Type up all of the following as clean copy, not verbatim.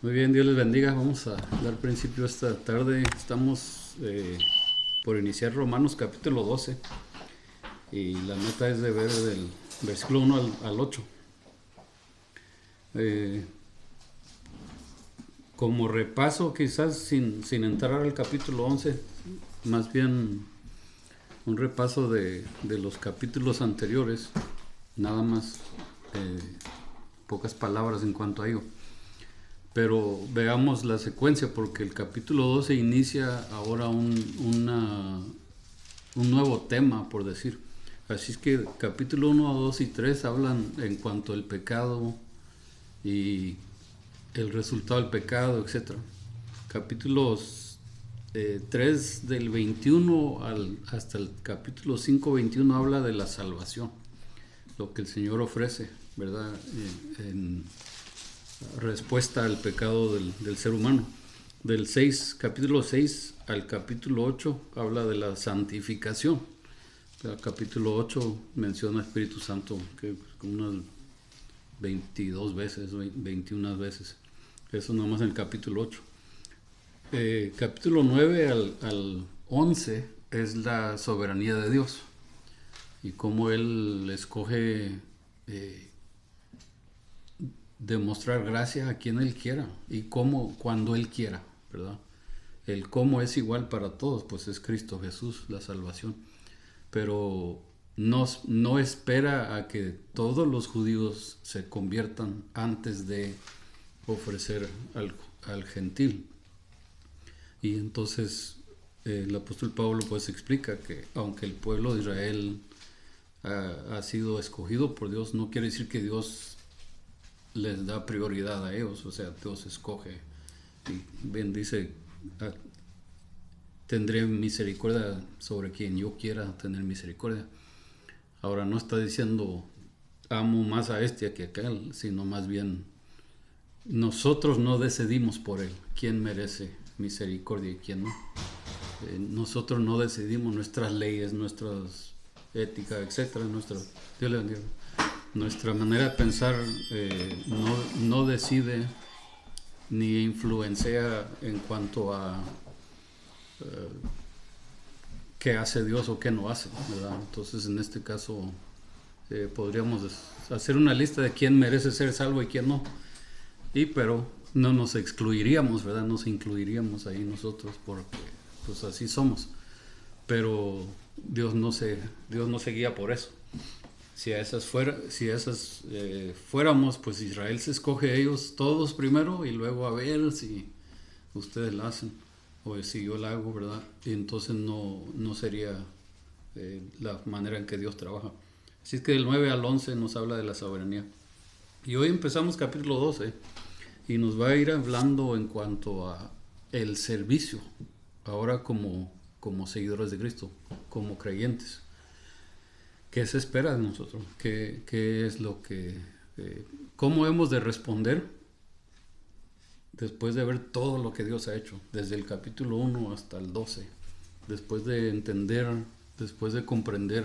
Muy bien, Dios les bendiga. Vamos a dar principio esta tarde. Estamos por iniciar Romanos capítulo 12 y la meta es de ver del versículo 1 al 8. Eh, Como repaso, quizás sin entrar al capítulo 11, más bien un repaso de los capítulos anteriores, nada más eh, pocas palabras en cuanto a ello. Pero veamos la secuencia, porque el capítulo 12 inicia ahora un nuevo tema, por decir. Así es que capítulo 1, 2 y 3 hablan en cuanto al pecado y el resultado del pecado, etcétera. Capítulos 3 del 21 hasta el capítulo 5, 21 habla de la salvación, lo que el Señor ofrece, ¿verdad? En respuesta al pecado del ser humano. Del 6, capítulo 6 al capítulo 8 habla de la santificación. El capítulo 8 menciona Espíritu Santo que unas 22 veces, 21 veces. Eso nomás en el capítulo 8. Capítulo 9 al 11 es la soberanía de Dios y cómo Él escoge demostrar gracia a quien Él quiera y cómo, cuando Él quiera, ¿verdad? El cómo es igual para todos, pues es Cristo Jesús, la salvación. Pero no espera a que todos los judíos se conviertan antes de ofrecer al gentil. Y entonces el apóstol Pablo pues explica que aunque el pueblo de Israel ha sido escogido por Dios, no quiere decir que Dios les da prioridad a ellos, o sea, Dios escoge y bendice, tendré misericordia sobre quien yo quiera tener misericordia. Ahora no está diciendo amo más a este que a aquel, sino más bien nosotros no decidimos por él quién merece misericordia y quién no. Nosotros no decidimos nuestras leyes, nuestras éticas, etcétera, Dios le bendiga. Nuestra manera de pensar no decide ni influencia en cuanto a qué hace Dios o qué no hace, ¿verdad? Entonces en este caso podríamos hacer una lista de quién merece ser salvo y quién no, pero no nos excluiríamos, ¿verdad? Nos incluiríamos ahí nosotros porque pues así somos, pero Dios no se guía por eso. Si a esas fuéramos, pues Israel se escoge a ellos todos primero y luego a ver si ustedes la hacen o si yo la hago, ¿verdad? Y entonces no sería la manera en que Dios trabaja. Así es que del 9 al 11 nos habla de la soberanía. Y hoy empezamos capítulo 12 y nos va a ir hablando en cuanto a el servicio, ahora como seguidores de Cristo, como creyentes. ¿Qué se espera de nosotros? ¿Qué es lo que... ¿Cómo hemos de responder después de ver todo lo que Dios ha hecho, desde el capítulo 1 hasta el 12? Después de entender, después de comprender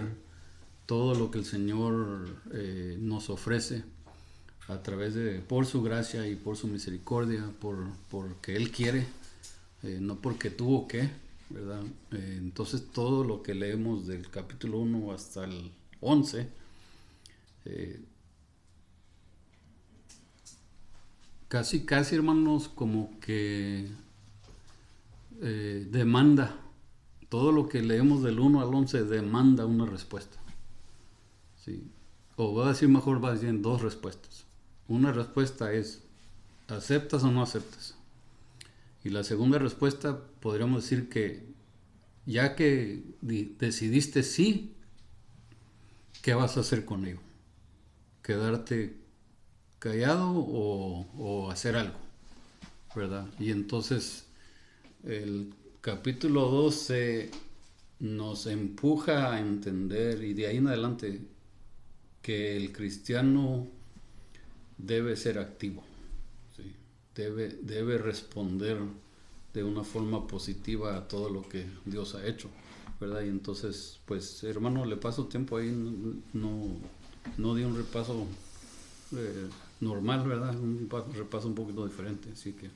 todo lo que el Señor nos ofrece a través por su gracia y por su misericordia, porque Él quiere, no porque tuvo que, ¿verdad? Entonces todo lo que leemos del capítulo 1 hasta el 11 eh, casi hermanos como que demanda, todo lo que leemos del 1 al 11 demanda una respuesta, ¿sí? O voy a decir mejor, va a decir dos respuestas. Una respuesta es ¿aceptas o no aceptas? Y la segunda respuesta podríamos decir que ya que decidiste sí, ¿qué vas a hacer con ello? ¿Quedarte callado o hacer algo? ¿Verdad? Y entonces el capítulo 12 nos empuja a entender, y de ahí en adelante, que el cristiano debe ser activo, ¿sí? Debe responder de una forma positiva a todo lo que Dios ha hecho, ¿verdad? Y entonces, pues hermano, le paso tiempo ahí, no di un repaso normal, ¿verdad? Un repaso un poquito diferente, así que...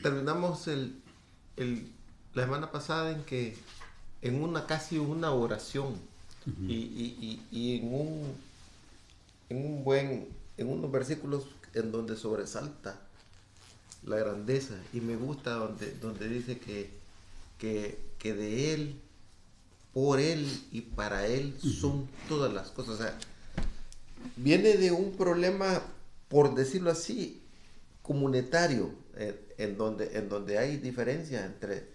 Terminamos la semana pasada casi una oración y en unos versículos en donde sobresalta la grandeza, y me gusta donde dice que de Él, por Él y para Él son todas las cosas. O sea, viene de un problema, por decirlo así, comunitario, en donde hay diferencia entre,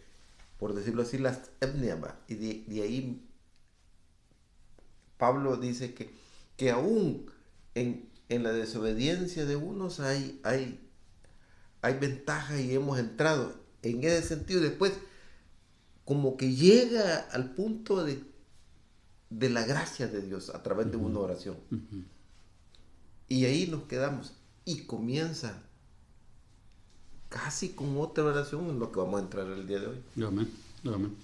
por decirlo así, las etnias, ¿va? Y de ahí Pablo dice que aún en la desobediencia de unos hay ventaja, y hemos entrado en ese sentido. Después, como que llega al punto de la gracia de Dios a través de una oración. Y ahí nos quedamos. Y comienza casi con otra oración en lo que vamos a entrar el día de hoy. Amén, amén.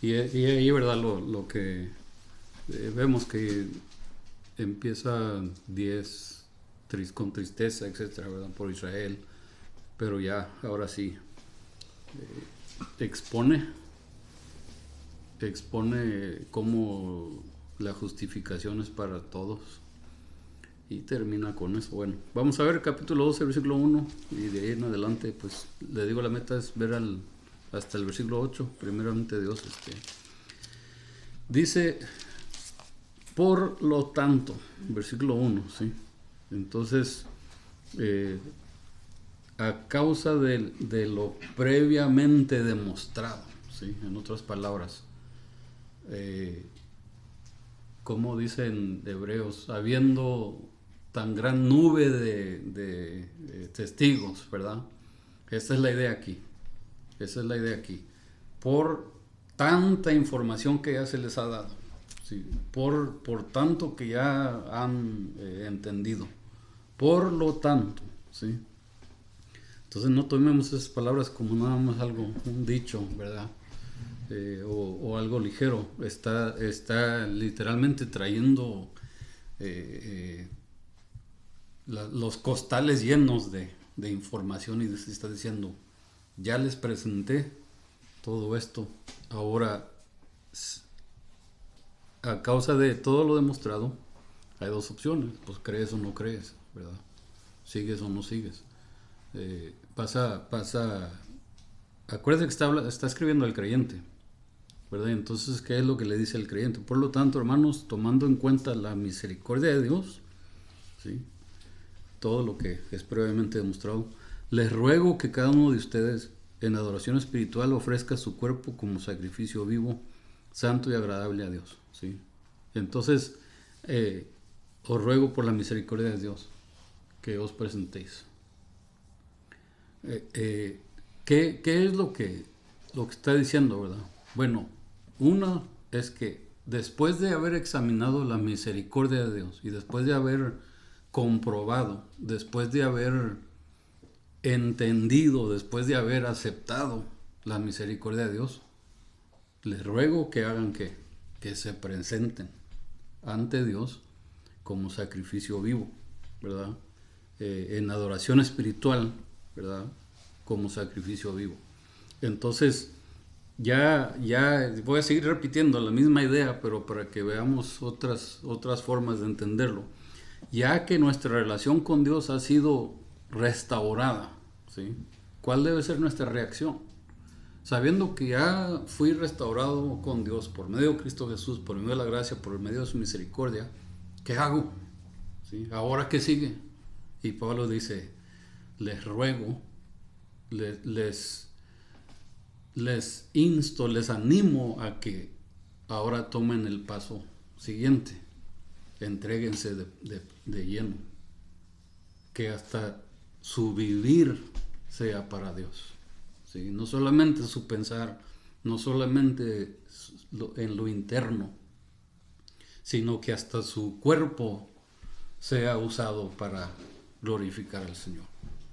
Y ahí, ¿verdad? Lo que vemos que empieza 10 con tristeza, etcétera, ¿verdad? Por Israel, pero ya, ahora sí, expone cómo la justificación es para todos, y termina con eso. Bueno, vamos a ver el capítulo 12, versículo 1, y de ahí en adelante, pues, le digo, la meta es ver hasta el versículo 8, primeramente Dios, dice, por lo tanto, versículo 1, ¿sí? Entonces, a causa de lo previamente demostrado, ¿sí? En otras palabras, como dicen Hebreos, habiendo tan gran nube de testigos, ¿verdad? Esa es la idea aquí. Por tanta información que ya se les ha dado, ¿sí? Por tanto que ya han entendido. Por lo tanto, ¿sí? Entonces no tomemos esas palabras como nada más un dicho, ¿verdad? O algo ligero. Está literalmente trayendo los costales llenos de información, y se está diciendo, ya les presenté todo esto. Ahora, a causa de todo lo demostrado, hay dos opciones: pues crees o no crees, ¿verdad? Sigues o no sigues. Acuérdense que está escribiendo el creyente, ¿verdad? Entonces, ¿qué es lo que le dice el creyente? Por lo tanto, hermanos, tomando en cuenta la misericordia de Dios, ¿sí? Todo lo que es previamente demostrado, les ruego que cada uno de ustedes en adoración espiritual ofrezca su cuerpo como sacrificio vivo, santo y agradable a Dios, ¿sí? Entonces, os ruego por la misericordia de Dios que os presentéis. ¿Qué es lo que está diciendo, verdad? Bueno, una es que después de haber examinado la misericordia de Dios, y después de haber comprobado, después de haber entendido, después de haber aceptado la misericordia de Dios, les ruego que hagan que se presenten ante Dios como sacrificio vivo, ¿verdad? En adoración espiritual, ¿verdad? Como sacrificio vivo. Entonces, ya voy a seguir repitiendo la misma idea, pero para que veamos otras formas de entenderlo. Ya que nuestra relación con Dios ha sido restaurada, ¿sí? ¿Cuál debe ser nuestra reacción? Sabiendo que ya fui restaurado con Dios por medio de Cristo Jesús, por medio de la gracia, por medio de su misericordia, ¿qué hago? ¿Sí? ¿Ahora qué sigue? Y Pablo dice, les ruego, les insto, les animo a que ahora tomen el paso siguiente. Entréguense de lleno, que hasta su vivir sea para Dios, ¿sí? No solamente su pensar, no solamente en lo interno, sino que hasta su cuerpo sea usado para glorificar al Señor,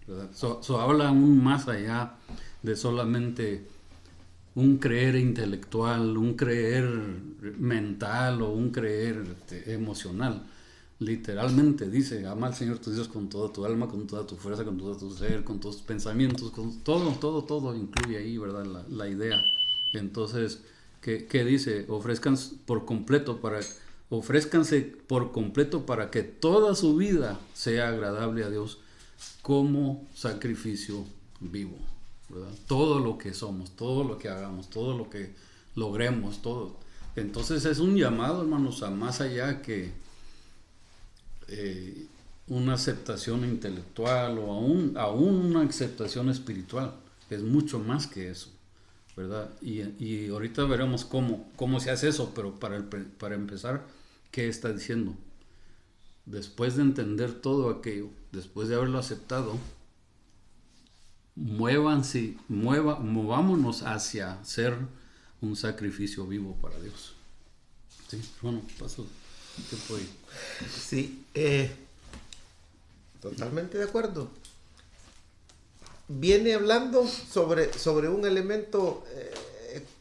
¿verdad? Habla aún más allá de solamente un creer intelectual, un creer mental o un creer emocional. literalmente dice, ama al Señor tu Dios con toda tu alma, con toda tu fuerza, con todo tu ser, con todos tus pensamientos, con todo incluye ahí, ¿verdad? La idea. Entonces, ¿qué dice? Ofrézcanse por completo para que toda su vida sea agradable a Dios como sacrificio vivo, ¿verdad? Todo lo que somos, todo lo que hagamos, todo lo que logremos, todo. Entonces es un llamado, hermanos, a más allá que una aceptación intelectual o aún una aceptación espiritual. Es mucho más que eso, ¿verdad? Y ahorita veremos cómo se hace eso, pero para empezar, ¿qué está diciendo? Después de entender todo aquello, después de haberlo aceptado, movámonos hacia ser un sacrificio vivo para Dios. Sí, bueno, paso tiempo ahí. Sí, totalmente de acuerdo. Viene hablando sobre un elemento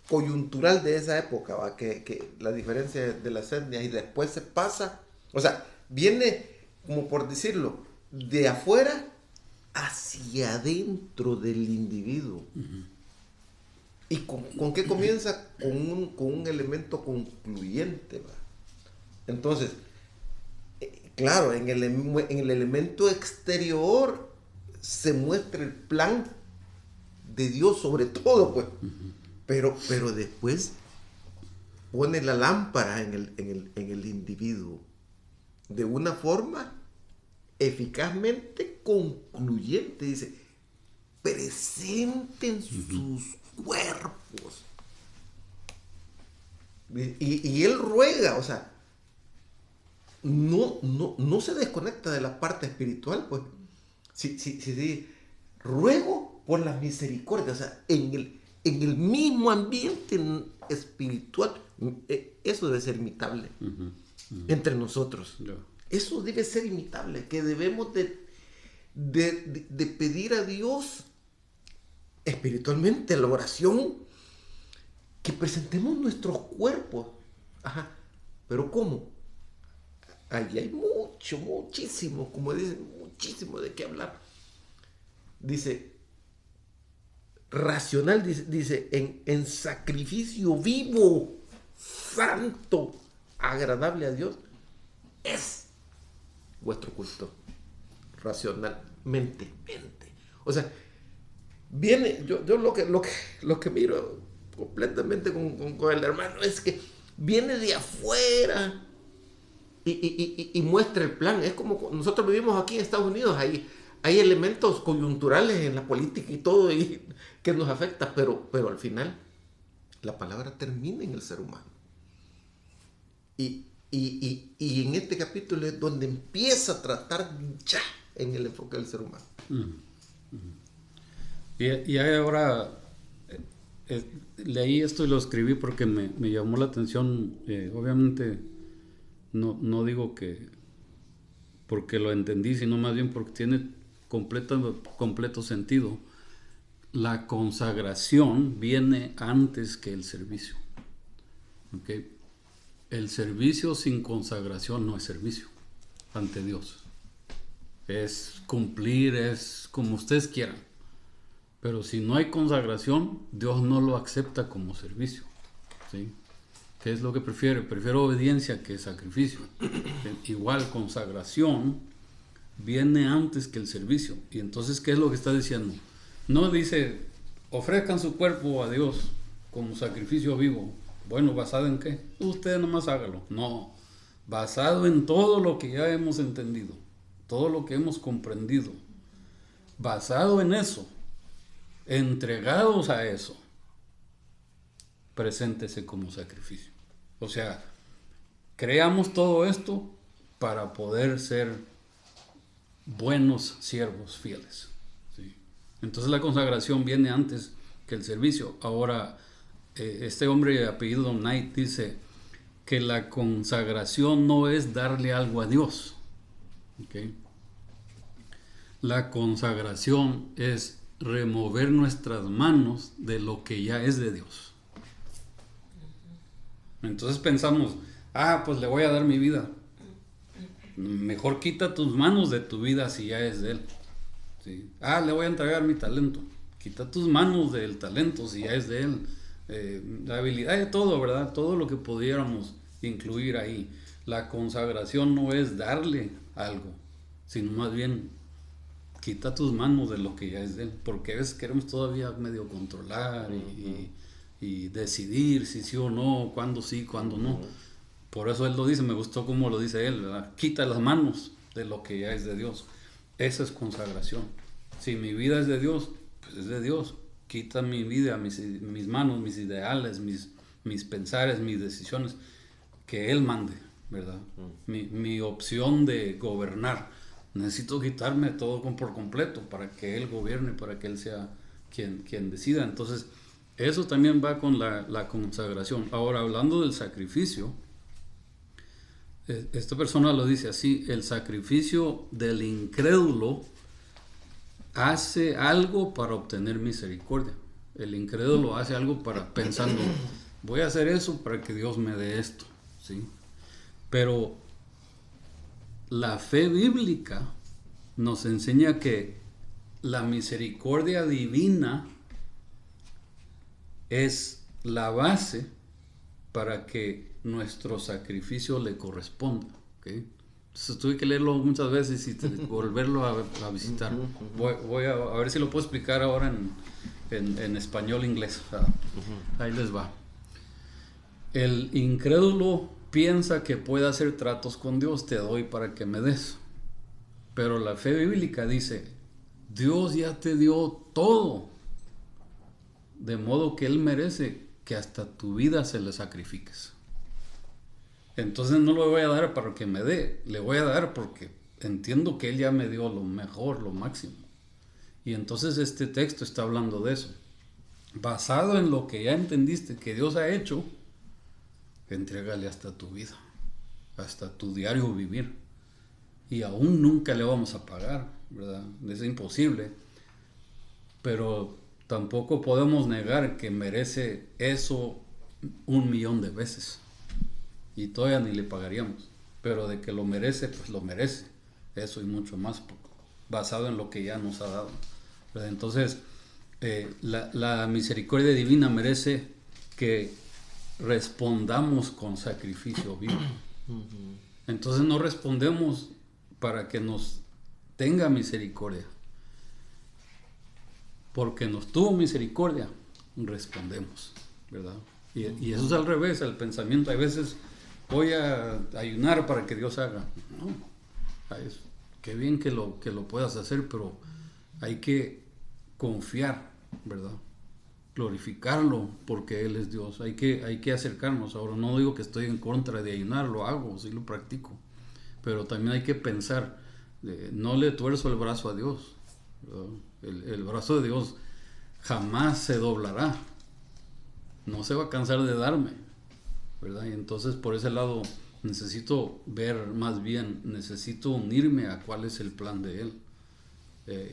coyuntural de esa época, ¿va? Que la diferencia de las etnias, y después se pasa, o sea, viene, como por decirlo, de afuera hacia adentro del individuo. Uh-huh. ¿Y con qué comienza? Con un elemento concluyente, ¿va? Entonces, claro, en el elemento exterior se muestra el plan de Dios sobre todo, pues. Uh-huh. Pero después pone la lámpara en el individuo de una forma eficazmente concluyente. Dice, presenten uh-huh. sus cuerpos. Y él ruega, o sea, no se desconecta de la parte espiritual, pues. Sí, ruego por la misericordia, o sea, en el mismo ambiente espiritual, eso debe ser imitable uh-huh. Uh-huh. entre nosotros. Yeah. Eso debe ser imitable, que debemos de pedir a Dios espiritualmente, la oración, que presentemos nuestros cuerpos. Ajá, pero ¿cómo? Allí hay muchísimo, como dicen, muchísimo de qué hablar. Dice, racional, dice en sacrificio vivo, santo, agradable a Dios, es vuestro culto. Racionalmente. O sea, viene, yo lo que miro completamente con el hermano es que viene de afuera y muestra el plan. Es como nosotros vivimos aquí en Estados Unidos, hay elementos coyunturales en la política y todo que nos afecta, pero al final la palabra termina en el ser humano. Y en este capítulo es donde empieza a tratar ya en el enfoque del ser humano. Y ahora leí esto y lo escribí porque me llamó la atención. Obviamente no digo que porque lo entendí, sino más bien porque tiene completo sentido. La consagración viene antes que el servicio. ¿Okay? El servicio sin consagración no es servicio ante Dios. Es cumplir, es como ustedes quieran. Pero si no hay consagración, Dios no lo acepta como servicio. ¿Sí? ¿Qué es lo que prefiere? Prefiero obediencia que sacrificio. Igual, consagración viene antes que el servicio. Y entonces, ¿qué es lo que está diciendo? No dice, ofrezcan su cuerpo a Dios como sacrificio vivo. Bueno, ¿basado en qué? Usted nomás hágalo. No, basado en todo lo que ya hemos entendido, todo lo que hemos comprendido. Basado en eso, entregados a eso, preséntese como sacrificio. O sea, creamos todo esto para poder ser buenos siervos fieles. ¿Sí? Entonces la consagración viene antes que el servicio. Ahora, este hombre apellido Knight dice que la consagración no es darle algo a Dios. ¿Okay? La consagración es remover nuestras manos de lo que ya es de Dios. Entonces pensamos, pues le voy a dar mi vida. Mejor quita tus manos de tu vida si ya es de Él. ¿Sí? Le voy a entregar mi talento. Quita tus manos del talento si ya es de Él. La habilidad, todo, ¿verdad? Todo lo que pudiéramos incluir ahí. La consagración no es darle algo, sino más bien quita tus manos de lo que ya es de Él. Porque a veces queremos todavía medio controlar y decidir si sí o no, cuándo sí, cuándo no. Por eso Él lo dice, me gustó cómo lo dice Él, ¿verdad? Quita las manos de lo que ya es de Dios. Esa es consagración. Si mi vida es de Dios, pues es de Dios. Quita mi vida, mis manos, mis ideales, mis pensares, mis decisiones. Que Él mande, ¿verdad? Mi opción de gobernar. Necesito quitarme todo por completo para que Él gobierne, para que Él sea quien decida. Entonces, eso también va con la consagración. Ahora, hablando del sacrificio, esta persona lo dice así: el sacrificio del incrédulo hace algo para obtener misericordia. El incrédulo hace algo pensando, voy a hacer eso para que Dios me dé esto, ¿sí? Pero la fe bíblica nos enseña que la misericordia divina es la base para que nuestro sacrificio le corresponda, ¿okay? Entonces tuve que leerlo muchas veces y volverlo a visitar. Voy a ver si lo puedo explicar ahora en español inglés. Ahí les va. El incrédulo piensa que puede hacer tratos con Dios, te doy para que me des. Pero la fe bíblica dice, Dios ya te dio todo, de modo que Él merece que hasta tu vida se le sacrifiques. Entonces no le voy a dar para que me dé, le voy a dar porque entiendo que Él ya me dio lo mejor, lo máximo. Y entonces este texto está hablando de eso. Basado en lo que ya entendiste que Dios ha hecho, entrégale hasta tu vida, hasta tu diario vivir. Y aún nunca le vamos a pagar, ¿verdad? Es imposible. Pero tampoco podemos negar que merece eso 1,000,000 de veces. Y todavía ni le pagaríamos. Pero de que lo merece, pues lo merece. Eso y mucho más, basado en lo que ya nos ha dado, ¿verdad? Entonces, la misericordia divina merece que respondamos con sacrificio vivo. Entonces no respondemos para que nos tenga misericordia. Porque nos tuvo misericordia, respondemos, ¿verdad? Y eso es al revés, el pensamiento. A veces voy a ayunar para que Dios haga. No, qué bien que lo puedas hacer, pero hay que confiar, ¿verdad? Glorificarlo porque Él es Dios. Hay que acercarnos. Ahora no digo que estoy en contra de ayunar, lo hago, sí lo practico. Pero también hay que pensar, no le tuerzo el brazo a Dios, ¿verdad? El brazo de Dios jamás se doblará, no se va a cansar de darme, ¿verdad? Y entonces por ese lado necesito ver más bien, necesito unirme a cuál es el plan de Él,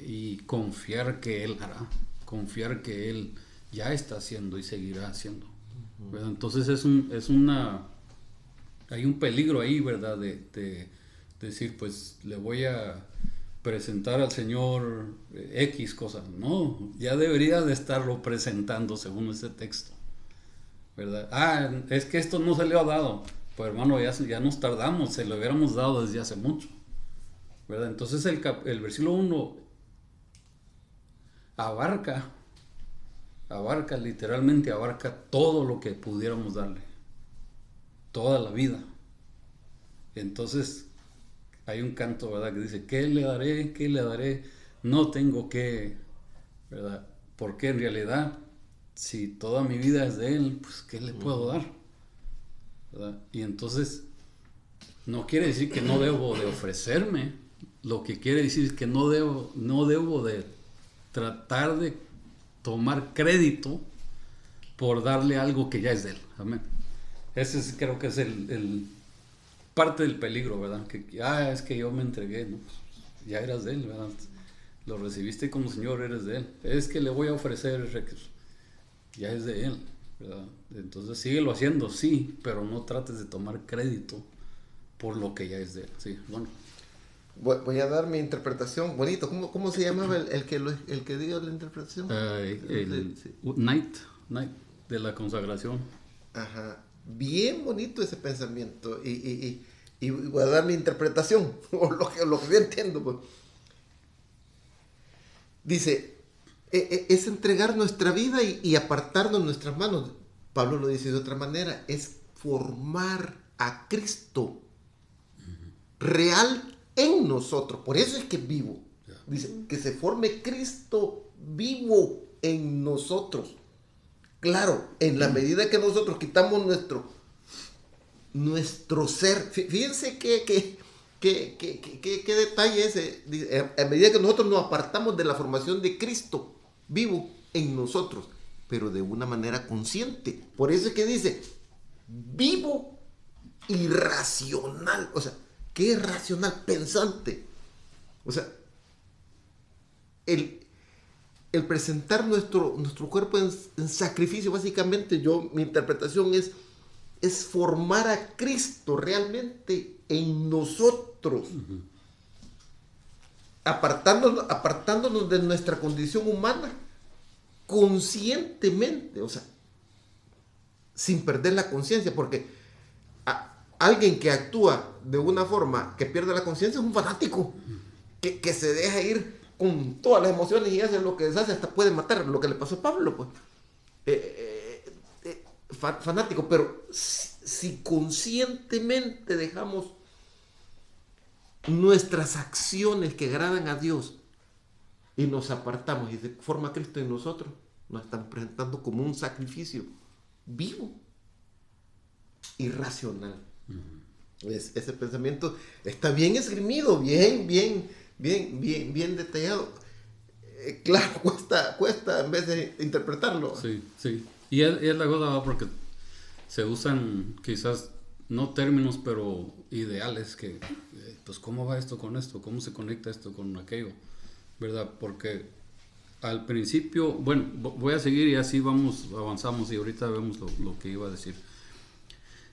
y confiar que Él hará, confiar que Él ya está haciendo y seguirá haciendo, ¿verdad? Entonces hay un peligro ahí, ¿verdad? De decir, pues le voy a presentar al Señor X cosas. No, ya debería de estarlo presentando según este texto, ¿verdad? Es que esto no se le ha dado. Pues hermano, ya nos tardamos, se lo hubiéramos dado desde hace mucho, ¿verdad? Entonces el versículo 1 literalmente abarca todo lo que pudiéramos darle, toda la vida. Entonces hay un canto, ¿verdad?, que dice, ¿qué le daré? ¿Qué le daré? No tengo qué, ¿verdad? Porque en realidad, si toda mi vida es de Él, pues ¿qué le puedo dar? ¿Verdad? Y entonces, no quiere decir que no debo de ofrecerme, lo que quiere decir es que no debo de tratar de tomar crédito por darle algo que ya es de Él. Amén. Ese creo que es el parte del peligro, ¿verdad? Que es que yo me entregué, ¿no? Pues ya eras de Él, ¿verdad? Lo recibiste como Señor, eres de Él. Es que le voy a ofrecer, ya es de Él, ¿verdad? Entonces síguelo haciendo, sí, pero no trates de tomar crédito por lo que ya es de él. Sí, bueno. Voy a dar mi interpretación. Bonito. ¿Cómo se llamaba el que dio la interpretación? El night de la consagración. Ajá. Bien bonito ese pensamiento. Y voy a dar mi interpretación, o lo que yo entiendo. Pues. Dice, es entregar nuestra vida y apartarnos de nuestras manos. Pablo lo dice de otra manera, es formar a Cristo real en nosotros. Por eso es que es vivo. Dice, que se forme Cristo vivo en nosotros. Claro, en la medida que nosotros quitamos nuestro ser. Fíjense qué detalle ese. A medida que nosotros nos apartamos de la formación de Cristo vivo en nosotros, pero de una manera consciente. Por eso es que dice, vivo y racional. O sea, ¿qué es racional? Pensante. O sea, el presentar nuestro cuerpo en sacrificio, básicamente, mi interpretación es formar a Cristo realmente en nosotros, apartándonos de nuestra condición humana conscientemente, o sea, sin perder la conciencia, porque alguien que actúa de una forma que pierde la conciencia es un fanático, que se deja ir con todas las emociones y hace lo que deshace, hasta puede matar, lo que le pasó a Pablo, pues. Fanático, pero si conscientemente dejamos nuestras acciones que agradan a Dios y nos apartamos y se forma Cristo en nosotros, nos están presentando como un sacrificio vivo y racional. Ese pensamiento está bien esgrimido, bien detallado. Claro, cuesta en vez de interpretarlo. Sí. Y es la cosa, porque se usan quizás no términos, pero ideales, que pues cómo va esto con esto, cómo se conecta esto con aquello, ¿verdad? Porque al principio, bueno, voy a seguir y así avanzamos y ahorita vemos lo que iba a decir.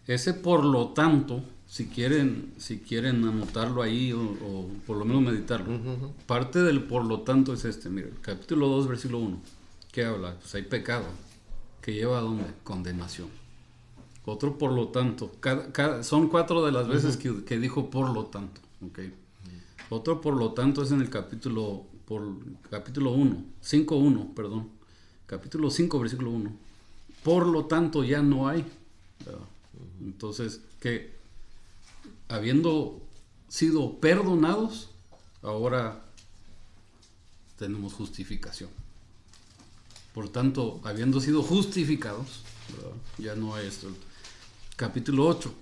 Ese por lo tanto, si quieren anotarlo ahí o por lo menos meditarlo, parte del por lo tanto es mira, el capítulo 2, versículo 1, ¿qué habla? Pues hay pecado, que lleva a ¿dónde? Condenación. Otro por lo tanto, son 4 de las veces que dijo por lo tanto, ¿okay? Otro por lo tanto es en el capítulo 5:1, perdón, capítulo 5, versículo 1. Por lo tanto ya no hay, ¿verdad? Entonces, que habiendo sido perdonados, ahora tenemos justificación. Por tanto, habiendo sido justificados, ¿verdad? Ya no hay esto. Capítulo 8,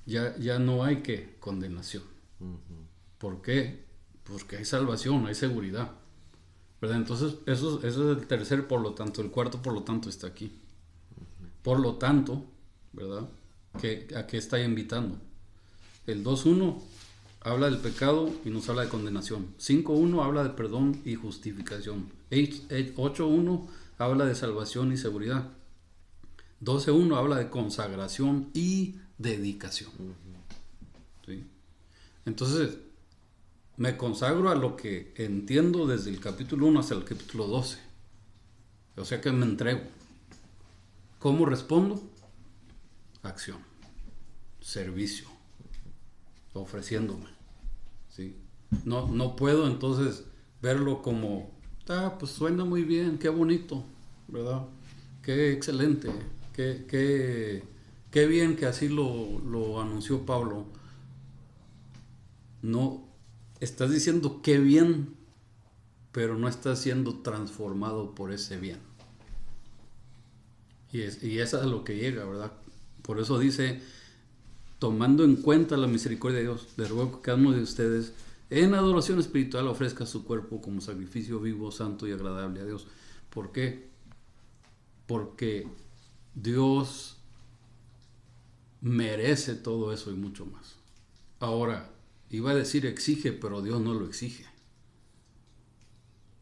ya no hay condenación. ¿Por qué? Porque hay salvación, hay seguridad, ¿verdad? Entonces, eso es el tercer por lo tanto. El cuarto por lo tanto está aquí. Por lo tanto, ¿verdad? ¿A qué está invitando? El 2:1 habla del pecado y nos habla de condenación. 5:1 habla de perdón y justificación. 8:1 habla de salvación y seguridad. 12:1 habla de consagración y dedicación. ¿Sí? Entonces, me consagro a lo que entiendo desde el capítulo 1 hasta el capítulo 12. O sea que me entrego. ¿Cómo respondo? Acción, servicio, ofreciéndome. ¿Sí? No puedo entonces verlo como, pues suena muy bien, qué bonito, ¿verdad? Qué excelente, qué bien que así lo anunció Pablo. No, estás diciendo qué bien, pero no estás siendo transformado por ese bien. Y es a lo que llega, ¿verdad? Por eso dice, tomando en cuenta la misericordia de Dios, les ruego que cada uno de ustedes en adoración espiritual ofrezca su cuerpo como sacrificio vivo, santo y agradable a Dios. ¿Por qué? Porque Dios merece todo eso y mucho más. Ahora, iba a decir exige, pero Dios no lo exige.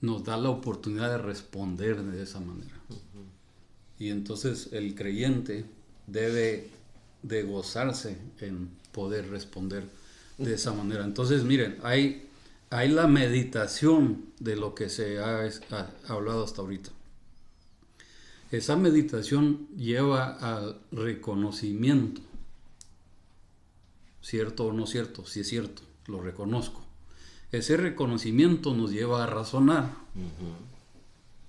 Nos da la oportunidad de responder de esa manera. Y entonces el creyente debe de gozarse en poder responder de esa manera. Entonces, miren, hay la meditación de lo que se ha hablado hasta ahorita. Esa meditación lleva al reconocimiento. ¿Cierto o no cierto? Si es cierto, lo reconozco. Ese reconocimiento nos lleva a razonar,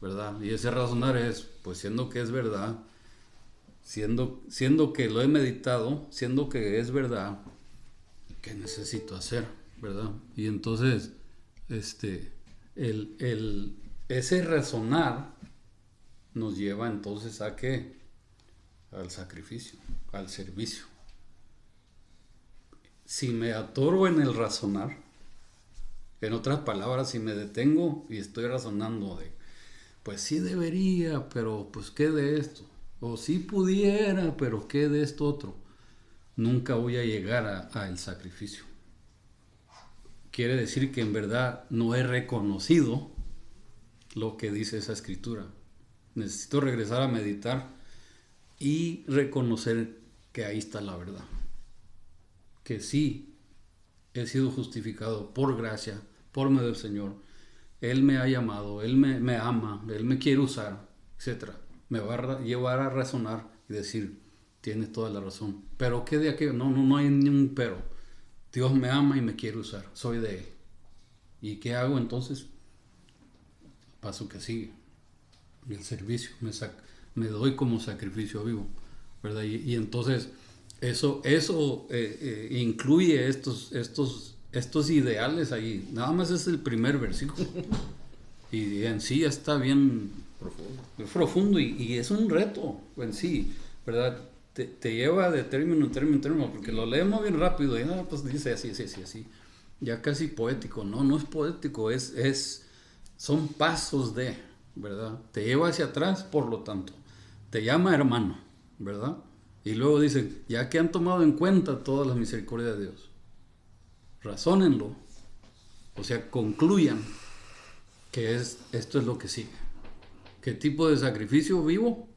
¿verdad? Y ese razonar es, pues siendo que es verdad, siendo que lo he meditado, siendo que es verdad, ¿qué necesito hacer? ¿Verdad? Y entonces, ese razonar nos lleva entonces ¿a qué? Al sacrificio, al servicio. Si me atoro en el razonar, en otras palabras, si me detengo y estoy razonando de, pues sí debería, pero pues qué de esto, o sí pudiera, pero qué de esto otro, nunca voy a llegar a el sacrificio. Quiere decir que en verdad no he reconocido lo que dice esa escritura. Necesito regresar a meditar y reconocer que ahí está la verdad. Que sí he sido justificado por gracia, por medio del Señor. Él me ha llamado, Él me ama, Él me quiere usar, etc. Me va a llevar a razonar y decir, tienes toda la razón. Pero ¿qué de aquello? No hay ni un pero. Dios me ama y me quiere usar, soy de Él. ¿Y qué hago entonces? Paso que sigue, el servicio, me doy como sacrificio vivo, ¿verdad? Y entonces eso incluye estos ideales ahí. Nada más es el primer versículo. Y en sí está bien profundo y es un reto en sí, ¿verdad? Te lleva de término en término, porque lo leemos bien rápido y pues dice así, ya casi poético. No es poético, son pasos de, ¿verdad? Te lleva hacia atrás, por lo tanto, te llama hermano, ¿verdad? Y luego dice, ya que han tomado en cuenta todas las misericordias de Dios, razónenlo, o sea, concluyan que esto es lo que sigue. ¿Qué tipo de sacrificio vivo?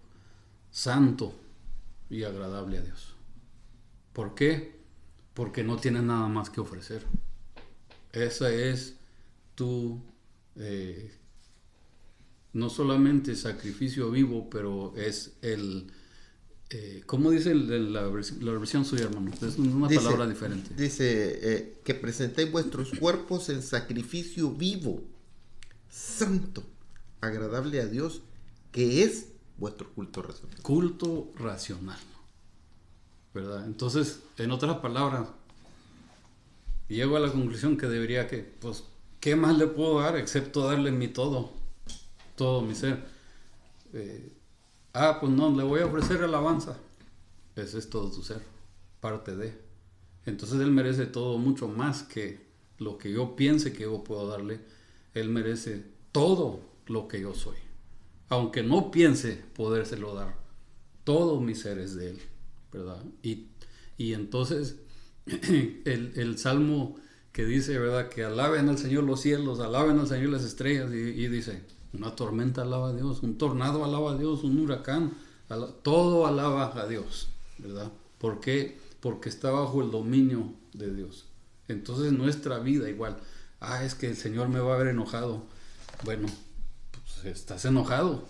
Santo y agradable a Dios. ¿Por qué? Porque no tienes nada más que ofrecer. Esa es tu, no solamente sacrificio vivo, pero es ¿cómo dice la versión suya, hermano? Es una palabra diferente. Dice que presentéis vuestros cuerpos en sacrificio vivo, santo, agradable a Dios, que es vuestro culto racional. Culto racional, ¿verdad? Entonces, en otras palabras, llego a la conclusión que debería pues, ¿qué más le puedo dar excepto darle mi todo mi ser? Pues no, le voy a ofrecer alabanza. Ese es todo tu ser, parte de. Entonces Él merece todo mucho más que lo que yo piense que yo puedo darle. Él merece todo lo que yo soy. Aunque no piense podérselo dar, todo mi ser es de Él, ¿verdad? Y entonces el Salmo que dice, ¿verdad? Que alaben al Señor los cielos, alaben al Señor las estrellas, y dice, una tormenta alaba a Dios, un tornado alaba a Dios, un huracán, todo alaba a Dios, ¿verdad? ¿Por qué? Porque está bajo el dominio de Dios. Entonces nuestra vida igual, es que el Señor me va a ver enojado. Bueno, pues estás enojado,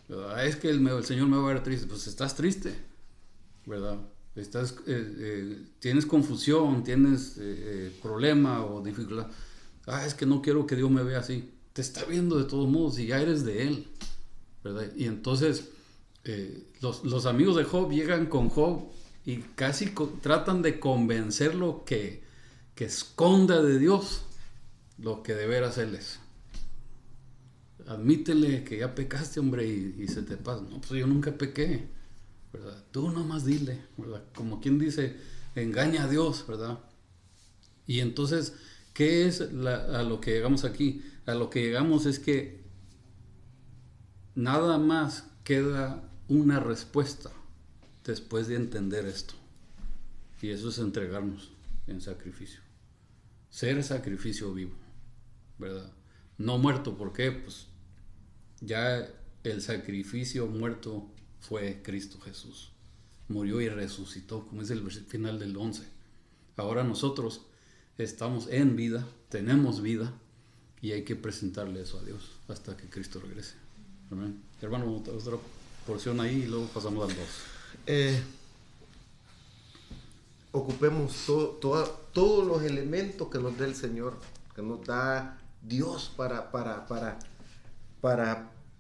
¿verdad? Es que el Señor me va a ver triste. Pues estás triste, ¿verdad? Tienes confusión, tienes problema o dificultad. Es que no quiero que Dios me vea así. Te está viendo de todos modos y ya eres de Él, ¿verdad? Y entonces los amigos de Job llegan con Job y casi tratan de convencerlo que esconda de Dios lo que de veras Él es. Admítele que ya pecaste, hombre, y se te pasa. No, pues yo nunca pequé, ¿verdad? Tú nomás dile, ¿verdad? Como quien dice, engaña a Dios, ¿verdad? Y entonces, ¿qué es a lo que llegamos aquí? A lo que llegamos es que nada más queda una respuesta después de entender esto. Y eso es entregarnos en sacrificio. Ser sacrificio vivo, ¿verdad? No muerto, ¿por qué? Pues ya el sacrificio muerto fue Cristo Jesús. murió y resucitó, como es el final del 11. Ahora nosotros estamos en vida, tenemos vida, y hay que presentarle eso a Dios hasta que Cristo regrese. Amén. Hermano, otra porción ahí y luego pasamos al 2. Ocupemos todos los elementos que nos da el Señor, que nos da Dios para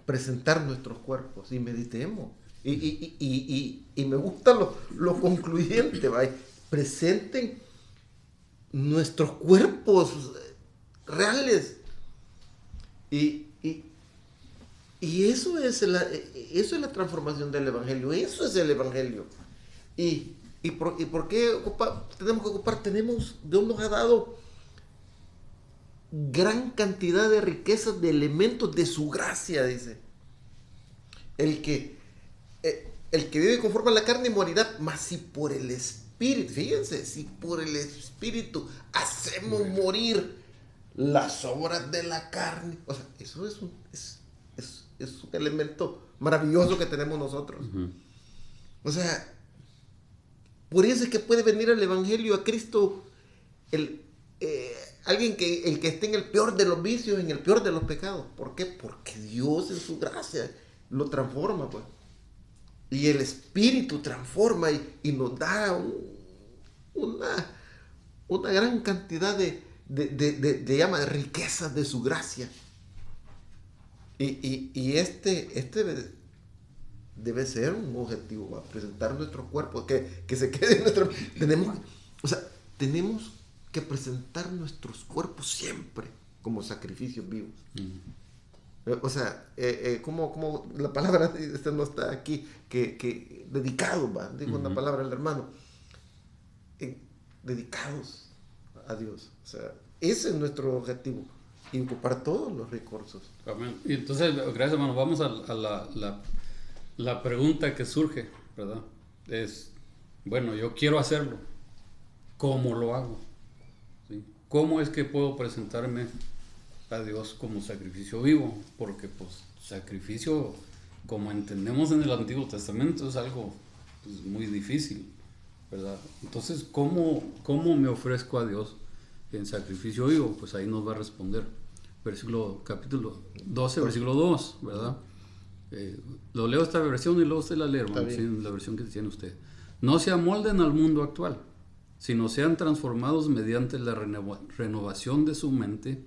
presentar nuestros cuerpos y meditemos. Y me gusta lo concluyente, ¿va? Presenten nuestros cuerpos reales. Y eso es la transformación del Evangelio. Eso es el Evangelio. ¿Y por qué tenemos que ocupar? Dios nos ha dado gran cantidad de riquezas, de elementos de su gracia, dice. El que vive conforme a la carne morirá, mas si por el Espíritu, fíjense, si por el Espíritu hacemos morir las obras de la carne. O sea, eso es un elemento maravilloso que tenemos nosotros. Uh-huh. O sea, por eso es que puede venir al Evangelio, a Cristo, alguien el que esté en el peor de los vicios, en el peor de los pecados. ¿Por qué? Porque Dios en su gracia lo transforma, pues. Y el Espíritu transforma y nos da una gran cantidad de riquezas de su gracia. Y este debe ser un objetivo, ¿va? Presentar nuestro cuerpo, que se quede en nuestro... Tenemos que presentar nuestros cuerpos siempre como sacrificios vivos. O sea, como la palabra no está aquí, que dedicados, ¿va? Dijo una palabra el hermano, dedicados a Dios. O sea, ese es nuestro objetivo, y ocupar todos los recursos. Amén. Y entonces, gracias, hermano, vamos a la pregunta que surge, ¿verdad? Es, bueno, yo quiero hacerlo, ¿cómo lo hago? ¿Sí? ¿Cómo es que puedo presentarme a Dios como sacrificio vivo? Porque pues sacrificio, como entendemos en el Antiguo Testamento, es algo pues, muy difícil, ¿verdad? Entonces, ¿cómo me ofrezco a Dios en sacrificio vivo? Pues ahí nos va a responder capítulo 12, versículo 2, ¿verdad? Lo leo esta versión y luego usted la lee, hermano, ¿sí? La versión que tiene usted. No se amolden al mundo actual, sino sean transformados mediante la renovación de su mente.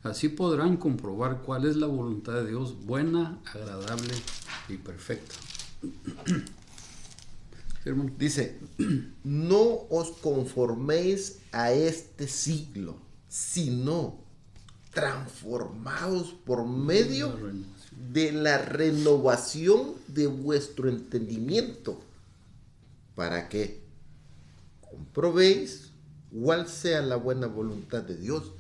Así podrán comprobar cuál es la voluntad de Dios, buena, agradable y perfecta. ¿Sí, hermano? Dice, no os conforméis a este siglo, sino transformados por medio de la renovación de vuestro entendimiento, para que comprobéis cuál sea la buena voluntad de Dios,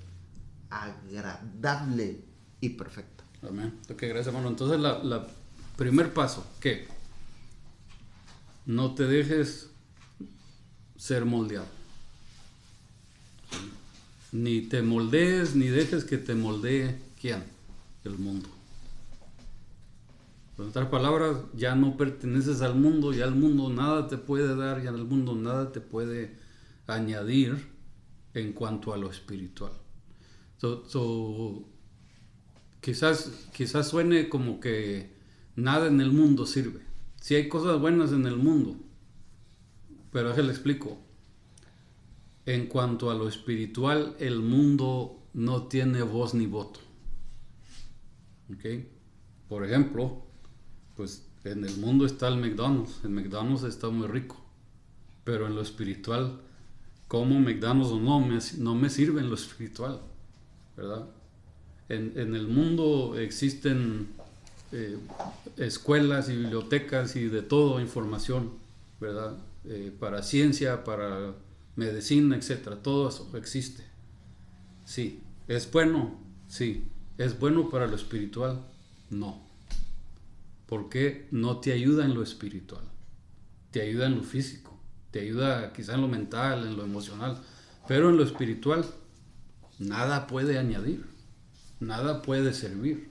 agradable y perfecta. Amén. Ok, gracias, hermano. Entonces, la primer paso, ¿qué? No te dejes ser moldeado. Ni te moldees, ni dejes que te moldee, ¿quién? El mundo. En otras palabras, ya no perteneces al mundo, ya el mundo nada te puede dar, ya el mundo nada te puede añadir en cuanto a lo espiritual. Quizás suene como que nada en el mundo sirve. Sí hay cosas buenas en el mundo, pero déjale explico. En cuanto a lo espiritual, el mundo no tiene voz ni voto. ¿Ok? Por ejemplo, pues en el mundo está el McDonald's. El McDonald's está muy rico, pero en lo espiritual, como McDonald's o no me sirve en lo espiritual, ¿verdad? En el mundo existen escuelas y bibliotecas y de todo, información, ¿verdad? Para ciencia, para medicina, etcétera. Todo eso existe. Sí. ¿Es bueno? Sí. ¿Es bueno para lo espiritual? No. Porque no te ayuda en lo espiritual. Te ayuda en lo físico. Te ayuda quizá en lo mental, en lo emocional. Pero en lo espiritual, nada puede añadir. Nada puede servir.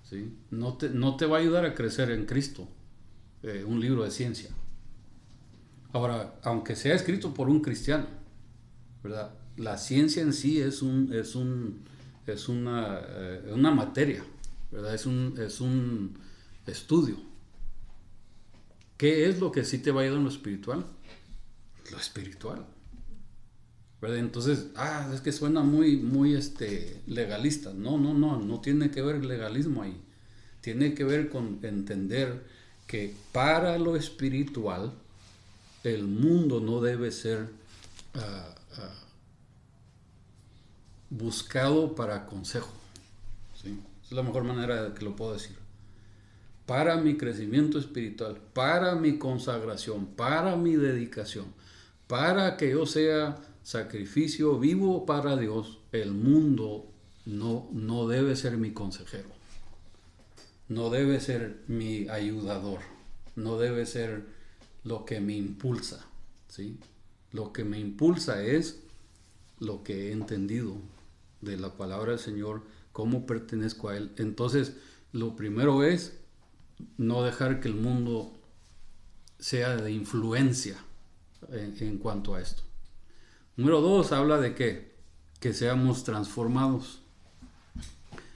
¿Sí? No te va a ayudar a crecer en Cristo un libro de ciencia. Ahora, aunque sea escrito por un cristiano, ¿verdad? La ciencia en sí es una materia, ¿verdad? Es un estudio. ¿Qué es lo que sí te va a ayudar en lo espiritual? Lo espiritual, ¿verdad? Entonces, es que suena muy legalista. No tiene que ver legalismo ahí. Tiene que ver con entender que para lo espiritual el mundo no debe ser buscado para consejo, ¿sí? Es la mejor manera que lo puedo decir. Para mi crecimiento espiritual, para mi consagración, para mi dedicación, para que yo sea sacrificio vivo para Dios, el mundo no debe ser mi consejero, no debe ser mi ayudador, no debe ser lo que me impulsa, ¿sí? Lo que me impulsa es lo que he entendido de la palabra del Señor, cómo pertenezco a Él. Entonces, lo primero es no dejar que el mundo sea de influencia en cuanto a esto. Número 2, habla de que seamos transformados.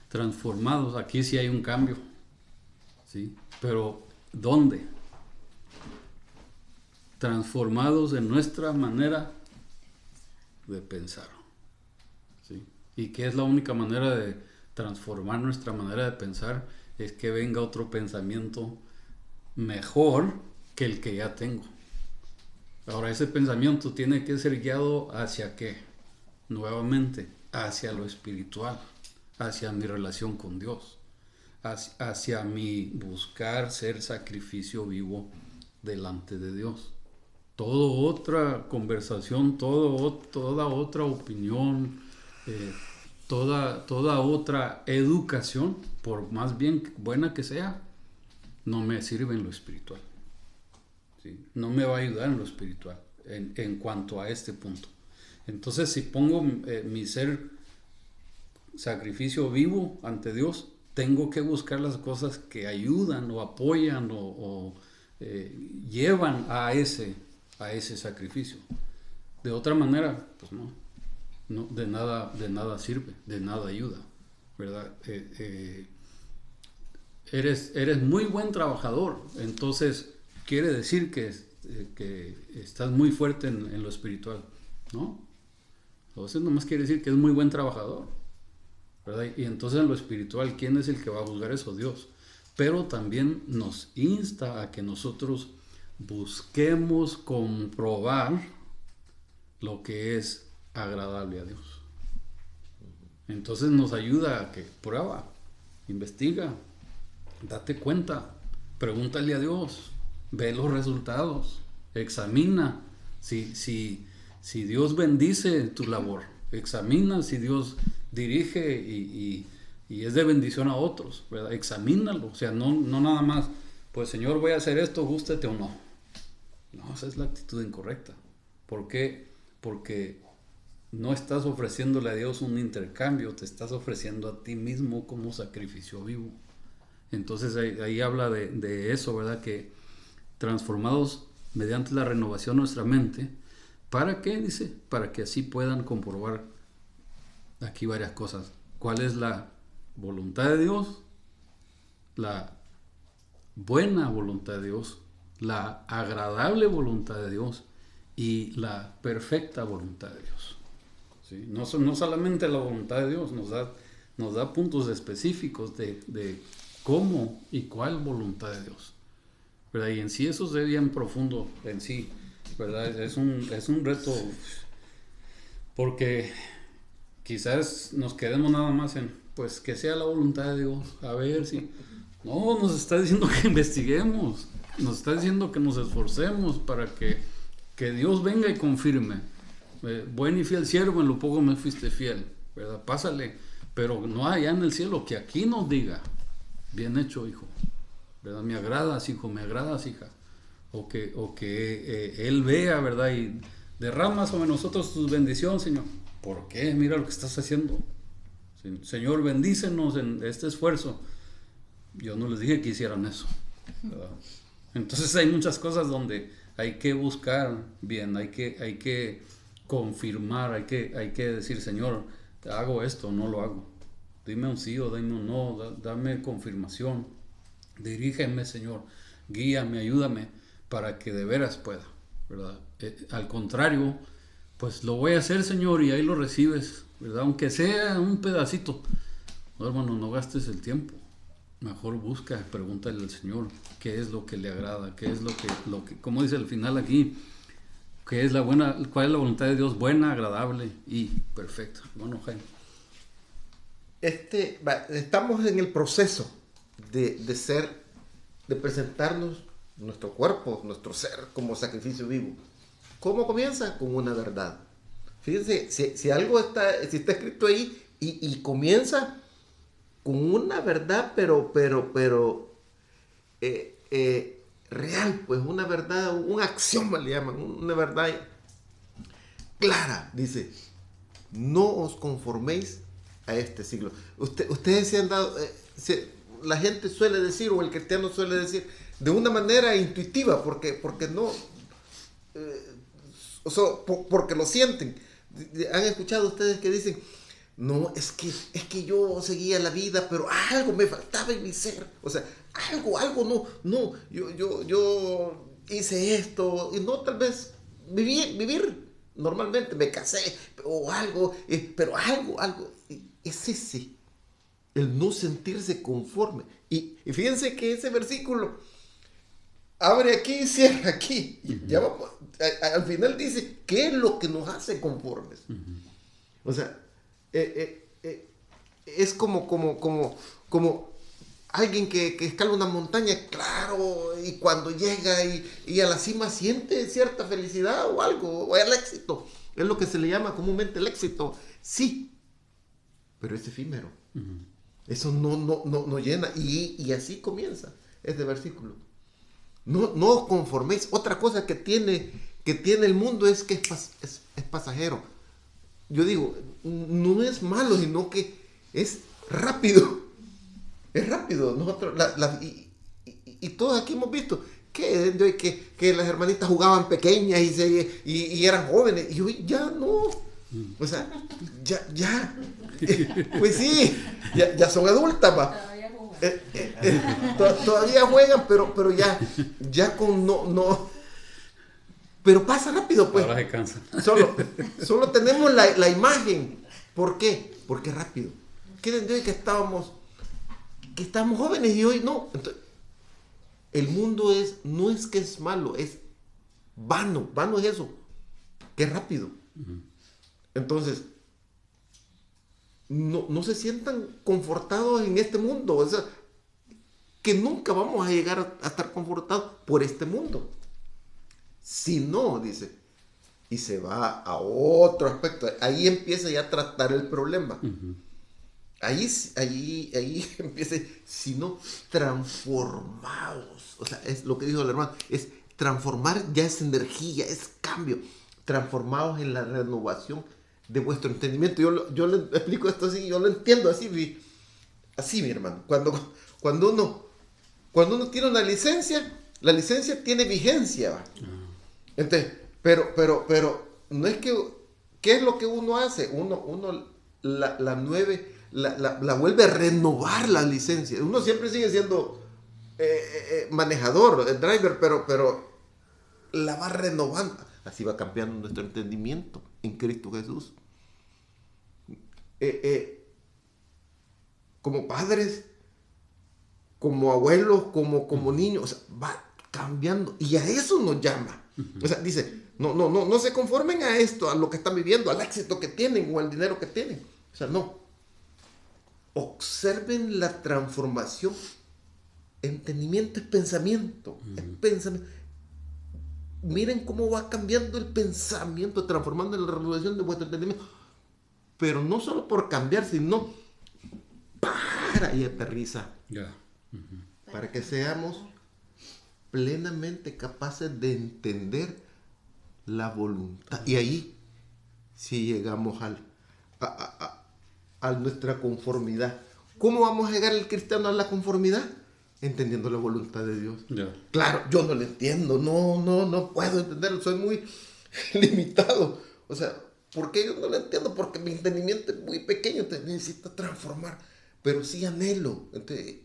Transformados, aquí sí hay un cambio, ¿sí? Pero ¿dónde? Transformados en nuestra manera de pensar, ¿sí? Y que es la única manera de transformar nuestra manera de pensar, es que venga otro pensamiento mejor que el que ya tengo. Ahora, ese pensamiento tiene que ser guiado hacia ¿qué? Nuevamente, hacia lo espiritual, hacia mi relación con Dios, hacia mi buscar ser sacrificio vivo delante de Dios. Toda otra conversación, toda otra opinión, toda otra educación, por más bien buena que sea, no me sirve en lo espiritual, ¿sí? No me va a ayudar en lo espiritual en cuanto a este punto. Entonces, si pongo mi ser sacrificio vivo ante Dios, tengo que buscar las cosas que ayudan o apoyan o llevan a ese sacrificio. De otra manera, pues no, de nada sirve, de nada ayuda, ¿verdad? Eres muy buen trabajador, entonces quiere decir que estás muy fuerte en lo espiritual, ¿no? Entonces nomás quiere decir que es muy buen trabajador, ¿verdad? Y entonces en lo espiritual, ¿quién es el que va a juzgar eso? Dios. Pero también nos insta a que nosotros busquemos comprobar lo que es agradable a Dios. Entonces nos ayuda a que prueba, investiga, date cuenta, pregúntale a Dios, ve los resultados, examina si Dios bendice tu labor, examina si Dios dirige y es de bendición a otros, ¿verdad? Examínalo, o sea, no nada más, pues Señor, voy a hacer esto, gústete o no. No, esa es la actitud incorrecta. ¿Por qué? Porque no estás ofreciéndole a Dios un intercambio, te estás ofreciendo a ti mismo como sacrificio vivo. Entonces ahí habla de eso, ¿verdad? Que transformados mediante la renovación de nuestra mente, ¿para qué? Dice, para que así puedan comprobar aquí varias cosas. ¿Cuál es la voluntad de Dios? La buena voluntad de Dios, la agradable voluntad de Dios y la perfecta voluntad de Dios, ¿sí? No solamente la voluntad de Dios, nos da puntos específicos de cómo y cuál voluntad de Dios, ¿verdad? Y en sí eso es bien profundo en sí, ¿verdad? Es un reto, porque quizás nos quedemos nada más en, pues, que sea la voluntad de Dios, a ver si... No, nos está diciendo que investiguemos, nos está diciendo que nos esforcemos para que Dios venga y confirme. Buen y fiel siervo, en lo poco me fuiste fiel, ¿verdad? Pásale, pero no allá en el cielo, que aquí nos diga, bien hecho, hijo, ¿verdad? Me agradas, hijo, me agradas, hija. O que Él vea, ¿verdad? Y derrama sobre nosotros tu bendición, Señor. ¿Por qué? Mira lo que estás haciendo. Señor, bendícenos en este esfuerzo. Yo no les dije que hicieran eso, ¿verdad? Entonces hay muchas cosas donde hay que buscar bien, hay que confirmar, hay que decir, Señor, hago esto, no lo hago. Dime un sí o dime un no, dame confirmación. Dirígeme, Señor, guíame, ayúdame para que de veras pueda, ¿verdad? Al contrario, pues lo voy a hacer, Señor, y ahí lo recibes, ¿verdad? Aunque sea un pedacito. No, hermano, no gastes el tiempo. Mejor busca, pregúntale al Señor qué es lo que le agrada, qué es lo que, como dice al final aquí, qué es cuál es la voluntad de Dios, buena, agradable y perfecta. Bueno, Jaime. Estamos en el proceso de presentarnos nuestro cuerpo, nuestro ser como sacrificio vivo. ¿Cómo comienza? Con una verdad. Fíjense, si algo si está escrito ahí y comienza con una verdad, pero real, pues una verdad, un axioma le llaman, una verdad clara. Dice, no os conforméis a este siglo. Ustedes se han dado, la gente suele decir, o el cristiano suele decir, de una manera intuitiva, porque no, porque lo sienten. Han escuchado ustedes que dicen, no, es que yo seguía la vida, pero algo me faltaba en mi ser. O sea, no, yo hice esto, y no tal vez vivir normalmente, me casé, o algo, pero algo, es ese, el no sentirse conforme. Y fíjense que ese versículo abre aquí y cierra aquí. Y ya vamos, al final dice, ¿qué es lo que nos hace conformes? O sea, es como alguien que escala una montaña, claro, y cuando llega y a la cima siente cierta felicidad o algo, o el éxito. Es lo que se le llama comúnmente el éxito. Sí, pero es efímero. Eso no llena. Y así comienza este versículo. No os conforméis. Otra cosa que tiene el mundo es que es pasajero. Yo digo, no es malo, sino que es rápido. Es rápido. Nosotros, y todos aquí hemos visto que las hermanitas jugaban pequeñas y eran jóvenes. Y hoy ya no. O sea, ya. Pues sí, ya son adultas, va. Todavía juegan, pero ya con no. Pero pasa rápido, pues. Ahora se cansan. Solo tenemos la imagen. ¿Por qué? Porque es rápido. ¿Qué de hoy que estábamos jóvenes y hoy no? Entonces, el mundo no es que es malo, es vano. Vano es eso, que es rápido. Entonces, no se sientan confortados en este mundo. O sea, que nunca vamos a llegar a estar confortados por este mundo. Si no, dice, y se va a otro aspecto. Ahí empieza ya a tratar el problema. Ahí empieza, si no, transformados. O sea, es lo que dijo el hermano, es transformar, ya es energía, es cambio. Transformados en la renovación de vuestro entendimiento. Yo le explico esto así, yo lo entiendo así, mi hermano. Cuando uno tiene una licencia, la licencia tiene vigencia, ¿va? Entonces, pero no es que, ¿qué es lo que uno hace? Uno la vuelve a renovar la licencia. Uno siempre sigue siendo manejador, driver, pero la va renovando. Así va cambiando nuestro entendimiento en Cristo Jesús. Como padres, como abuelos, como niños, o sea, va cambiando. Y a eso nos llama. O sea, dice, no se conformen a esto, a lo que están viviendo, al éxito que tienen o al dinero que tienen. O sea, no. Observen la transformación. Entendimiento es pensamiento. Es pensamiento. Miren cómo va cambiando el pensamiento, transformando en la renovación de vuestro entendimiento. Pero no solo por cambiar, sino para y aterriza. Para que seamos plenamente capaces de entender la voluntad. Y ahí sí llegamos a nuestra conformidad. ¿Cómo vamos a llegar el cristiano a la conformidad? entendiendo la voluntad de Dios. Ya. Claro, yo no lo entiendo, no puedo entenderlo, soy muy limitado. O sea, ¿por qué yo no lo entiendo? Porque mi entendimiento es muy pequeño, te necesita transformar. Pero sí anhelo. Entonces,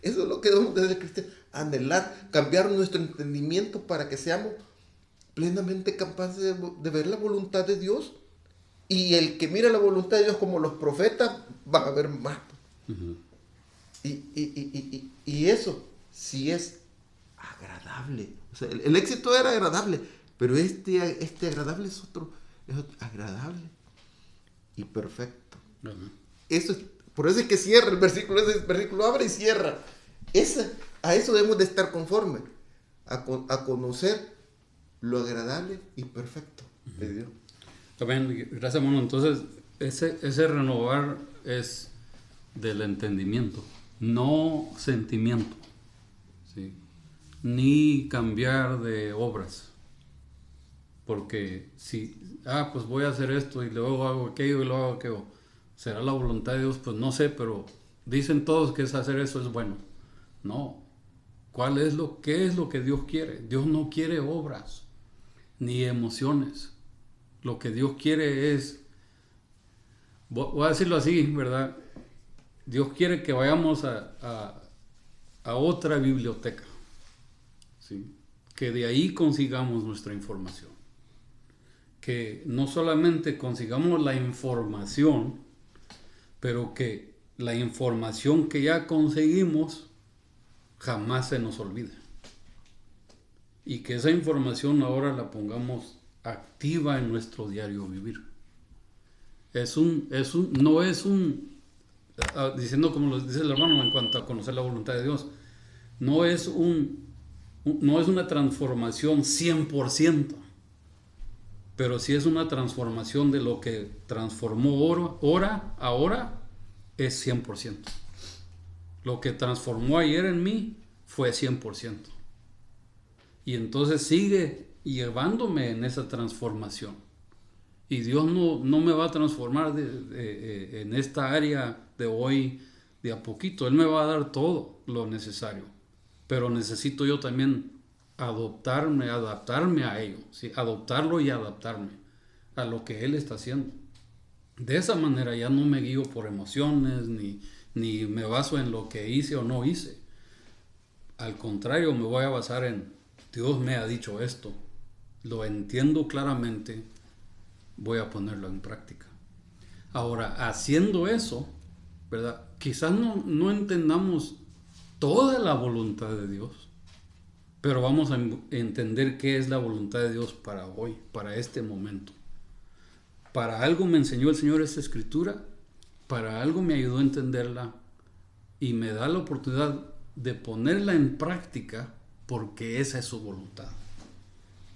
eso es lo que debemos de ser cristianos, anhelar, cambiar nuestro entendimiento para que seamos plenamente capaces de ver la voluntad de Dios. Y el que mira la voluntad de Dios como los profetas, va a ver más. Uh-huh. Y eso sí es agradable. O sea, el éxito era agradable, pero este agradable es otro agradable y perfecto. Uh-huh. Eso es, por eso es que cierra el versículo, ese versículo abre y cierra. A eso debemos de estar conformes, a conocer lo agradable y perfecto de Dios. También, gracias, hermano. Entonces, ese renovar es del entendimiento, no sentimiento, ¿sí? Ni cambiar de obras. Porque si, pues voy a hacer esto y luego hago aquello y luego hago aquello, ¿será la voluntad de Dios? Pues no sé, pero dicen todos que hacer eso es bueno. No. ¿Qué es lo que Dios quiere? Dios no quiere obras ni emociones. Lo que Dios quiere es, voy a decirlo así, ¿verdad? Dios quiere que vayamos a otra biblioteca, ¿sí? Que de ahí consigamos nuestra información. Que no solamente consigamos la información, pero que la información que ya conseguimos jamás se nos olvide. Y que esa información ahora la pongamos activa en nuestro diario vivir. No es un, diciendo como lo dice el hermano en cuanto a conocer la voluntad de Dios, no es una transformación 100%, pero sí es una transformación de lo que transformó ahora es 100%. Lo que transformó ayer en mí fue 100%. Y entonces sigue llevándome en esa transformación. Y Dios no me va a transformar en esta área de hoy de a poquito. Él me va a dar todo lo necesario. Pero necesito yo también adaptarme a ello, ¿sí? Adoptarlo y adaptarme a lo que Él está haciendo. De esa manera ya no me guío por emociones ni me baso en lo que hice o no hice. Al contrario, me voy a basar en Dios me ha dicho esto, lo entiendo claramente, voy a ponerlo en práctica. Ahora, haciendo eso, ¿verdad? Quizás no entendamos toda la voluntad de Dios, pero vamos a entender qué es la voluntad de Dios para hoy, para este momento. Para algo me enseñó el Señor esta escritura, para algo me ayudó a entenderla y me da la oportunidad de ponerla en práctica porque esa es su voluntad.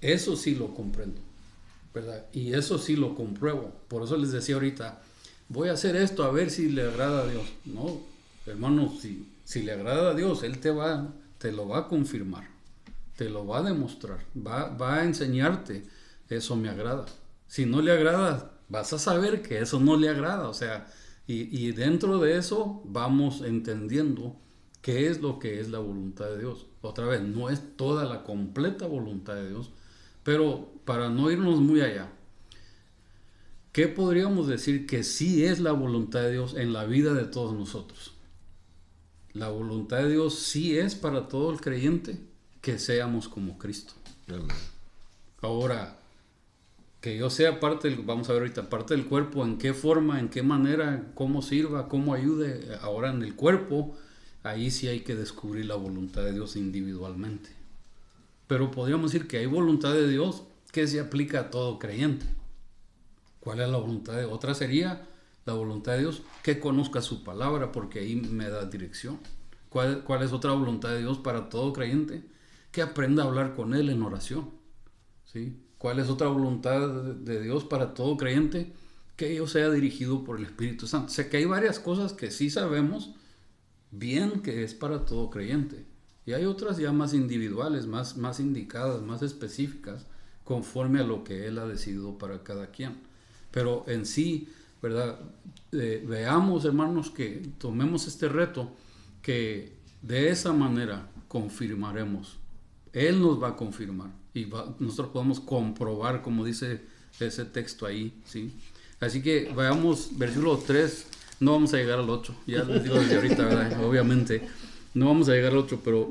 Eso sí lo comprendo, ¿verdad? Y eso sí lo compruebo. Por eso les decía ahorita, voy a hacer esto a ver si le agrada a Dios. No, hermano, si le agrada a Dios, Él te lo va a confirmar, te lo va a demostrar, va a enseñarte, eso me agrada. Si no le agrada, vas a saber que eso no le agrada, o sea, y dentro de eso vamos entendiendo qué es lo que es la voluntad de Dios. Otra vez, no es toda la completa voluntad de Dios, pero para no irnos muy allá, ¿qué podríamos decir que sí es la voluntad de Dios en la vida de todos nosotros? La voluntad de Dios sí es para todo el creyente que seamos como Cristo. Amén. Ahora, que yo sea vamos a ver ahorita, parte del cuerpo, en qué forma, en qué manera, cómo sirva, cómo ayude ahora en el cuerpo, ahí sí hay que descubrir la voluntad de Dios individualmente. Pero podríamos decir que hay voluntad de Dios que se aplica a todo creyente. ¿Cuál es la voluntad de Dios? Otra sería la voluntad de Dios que conozca su palabra, porque ahí me da dirección. ¿Cuál es otra voluntad de Dios para todo creyente? Que aprenda a hablar con Él en oración, ¿sí? ¿Cuál es otra voluntad de Dios para todo creyente? Que yo sea dirigido por el Espíritu Santo. O sea que hay varias cosas que sí sabemos bien que es para todo creyente. Y hay otras ya más individuales, más indicadas, más específicas, conforme a lo que Él ha decidido para cada quien. Pero en sí, ¿verdad? Veamos, hermanos, que tomemos este reto, que De esa manera confirmaremos. Él nos va a confirmar y nosotros podemos comprobar, como dice ese texto ahí, ¿sí? Así que vayamos, versículo 3, no vamos a llegar al 8, ya les digo desde ahorita, ¿verdad? Obviamente, no vamos a llegar al 8, pero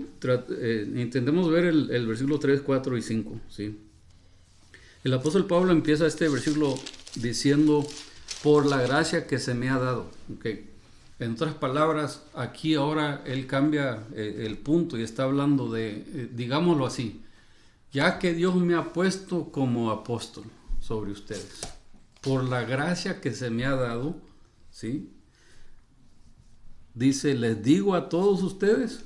intentemos ver el versículo 3, 4 y 5, ¿sí? El apóstol Pablo empieza este versículo diciendo, por la gracia que se me ha dado, ¿ok? En otras palabras, aquí ahora él cambia el punto y está hablando de, digámoslo así, ya que Dios me ha puesto como apóstol sobre ustedes, por la gracia que se me ha dado, ¿sí? Dice, les digo a todos ustedes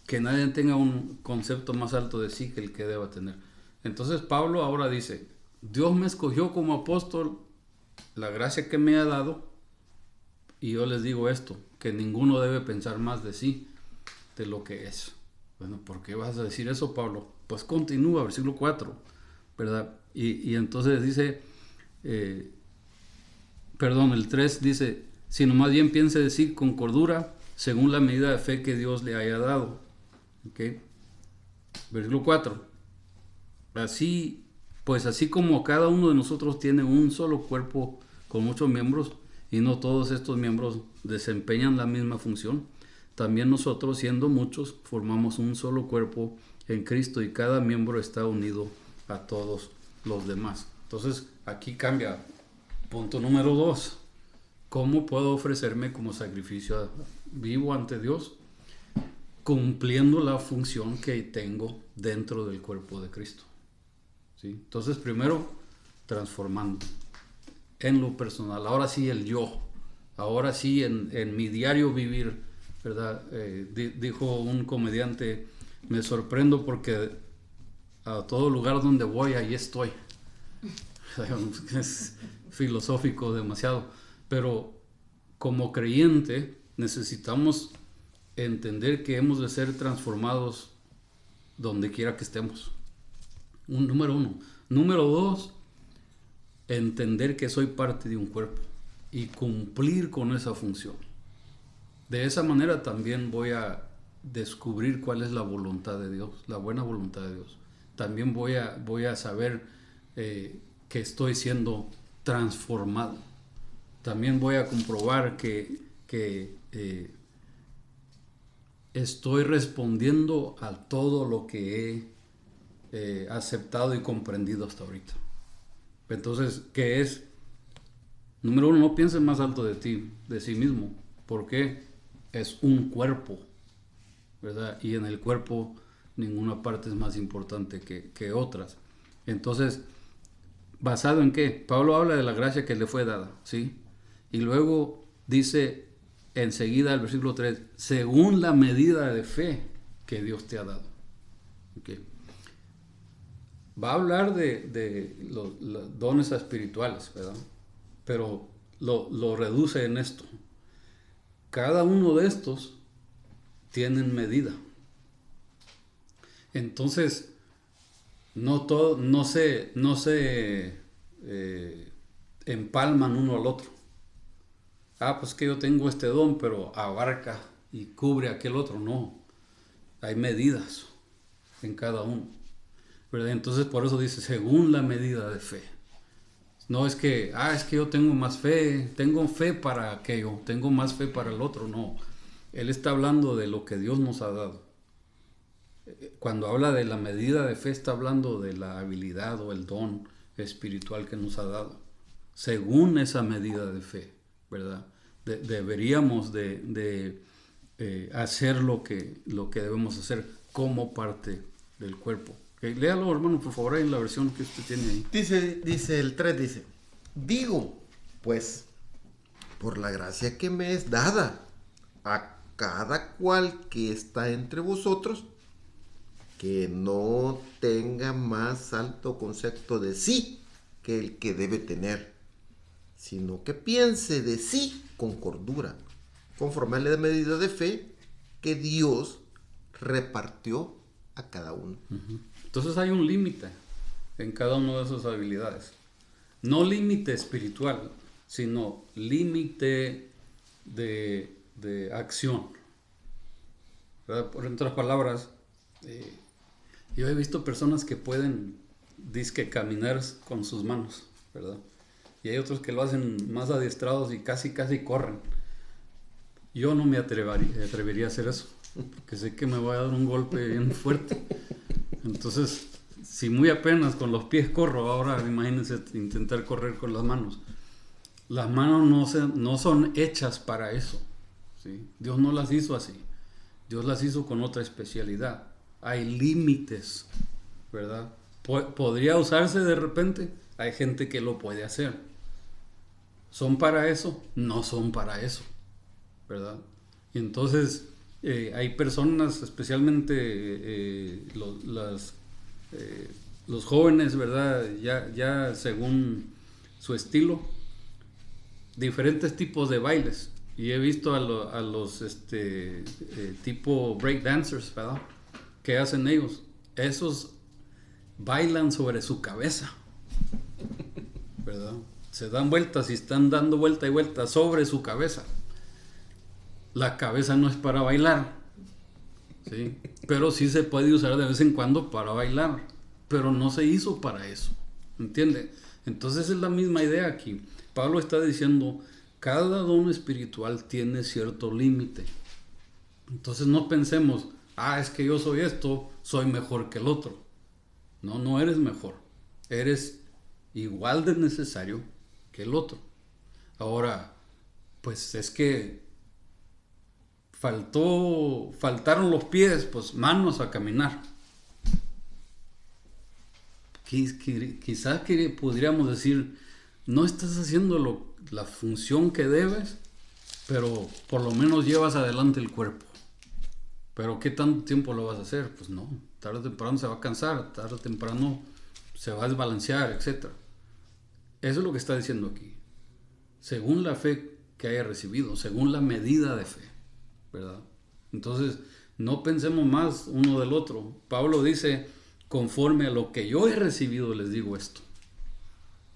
que nadie tenga un concepto más alto de sí que el que deba tener. Entonces Pablo ahora dice, Dios me escogió como apóstol, la gracia que me ha dado, y yo les digo esto, que ninguno debe pensar más de sí de lo que es. Bueno, ¿por qué vas a decir eso, Pablo? Pues continúa, versículo 4, ¿verdad? Y entonces dice, el 3 dice, sino más bien piense decir con cordura, según la medida de fe que Dios le haya dado. ¿Ok? Versículo 4. Así, pues así como cada uno de nosotros tiene un solo cuerpo con muchos miembros, y no todos estos miembros desempeñan la misma función, también nosotros, siendo muchos, formamos un solo cuerpo en Cristo y cada miembro está unido a todos los demás. Entonces, aquí cambia. Punto número 2. ¿Cómo puedo ofrecerme como sacrificio vivo ante Dios? Cumpliendo la función que tengo dentro del cuerpo de Cristo. ¿Sí? Entonces, primero, transformando en lo personal. Ahora sí el yo. Ahora sí en mi diario vivir, ¿verdad? Dijo un comediante, me sorprendo porque a todo lugar donde voy, ahí estoy. Es filosófico demasiado. Pero como creyente necesitamos entender que hemos de ser transformados donde quiera que estemos. Número 1. Número 2, entender que soy parte de un cuerpo y cumplir con esa función. De esa manera también voy a descubrir cuál es la voluntad de Dios, la buena voluntad de Dios. También voy a saber que estoy siendo transformado. También voy a comprobar que estoy respondiendo a todo lo que he aceptado y comprendido hasta ahorita. Entonces, ¿qué es? Número 1, no pienses más alto de ti, de sí mismo. ¿Por qué? Es un cuerpo, ¿verdad? Y en el cuerpo ninguna parte es más importante que otras. Entonces, ¿basado en qué? Pablo habla de la gracia que le fue dada, ¿sí? Y luego dice enseguida el versículo 3, según la medida de fe que Dios te ha dado. ¿Okay? Va a hablar de los dones espirituales, ¿verdad? Pero lo reduce en esto. Cada uno de estos tienen medida. Entonces, no se empalman uno al otro. Pues que yo tengo este don, pero abarca y cubre aquel otro. No, hay medidas en cada uno, ¿verdad? Entonces por eso dice, según la medida de fe. No es que yo tengo más fe, tengo fe para aquello, tengo más fe para el otro. No, él está hablando de lo que Dios nos ha dado. Cuando habla de la medida de fe, está hablando de la habilidad o el don espiritual que nos ha dado. Según esa medida de fe, ¿verdad? Deberíamos de hacer lo que debemos hacer como parte del cuerpo. Léalo, hermano, por favor, en la versión que usted tiene ahí. Dice el 3, dice, digo, pues, por la gracia que me es dada a cada cual que está entre vosotros, que no tenga más alto concepto de sí que el que debe tener, sino que piense de sí con cordura, conforme a la medida de fe que Dios repartió a cada uno. Entonces hay un límite en cada una de esas habilidades. No límite espiritual, sino límite de acción. ¿verdad? Por otras palabras, yo he visto personas que pueden, dizque, caminar con sus manos, ¿verdad? Y hay otros que lo hacen más adiestrados y casi corren. Yo no me atrevería a hacer eso, porque sé que me voy a dar un golpe bien fuerte. Entonces, si muy apenas con los pies corro, ahora imagínense intentar correr con las manos. Las manos no son hechas para eso, ¿sí? Dios no las hizo así. Dios las hizo con otra especialidad. Hay límites, ¿verdad? ¿Podría usarse de repente? Hay gente que lo puede hacer. ¿Son para eso? No son para eso, ¿verdad? Y entonces hay personas, especialmente los jóvenes, ¿verdad? Ya según su estilo, diferentes tipos de bailes. Y he visto a los tipo break dancers, ¿verdad? ¿Qué hacen ellos? Esos bailan sobre su cabeza, ¿verdad? Se dan vueltas y están dando vuelta y vuelta sobre su cabeza. La cabeza no es para bailar, ¿sí? Pero sí se puede usar de vez en cuando para bailar, pero no se hizo para eso, ¿entiende? Entonces es la misma idea aquí. Pablo está diciendo, cada don espiritual tiene cierto límite. Entonces no pensemos, es que yo soy esto, soy mejor que el otro. No, no eres mejor. Eres igual de necesario que el otro. Ahora, pues es que faltaron los pies, pues manos a caminar. Quizás podríamos decir, no estás haciendo la función que debes, pero por lo menos llevas adelante el cuerpo. Pero ¿qué tanto tiempo lo vas a hacer? Pues no, tarde o temprano se va a cansar, tarde o temprano se va a desbalancear, etc. Eso es lo que está diciendo aquí. Según la fe que haya recibido, según la medida de fe, ¿verdad? Entonces, no pensemos más uno del otro. Pablo dice, conforme a lo que yo he recibido les digo esto,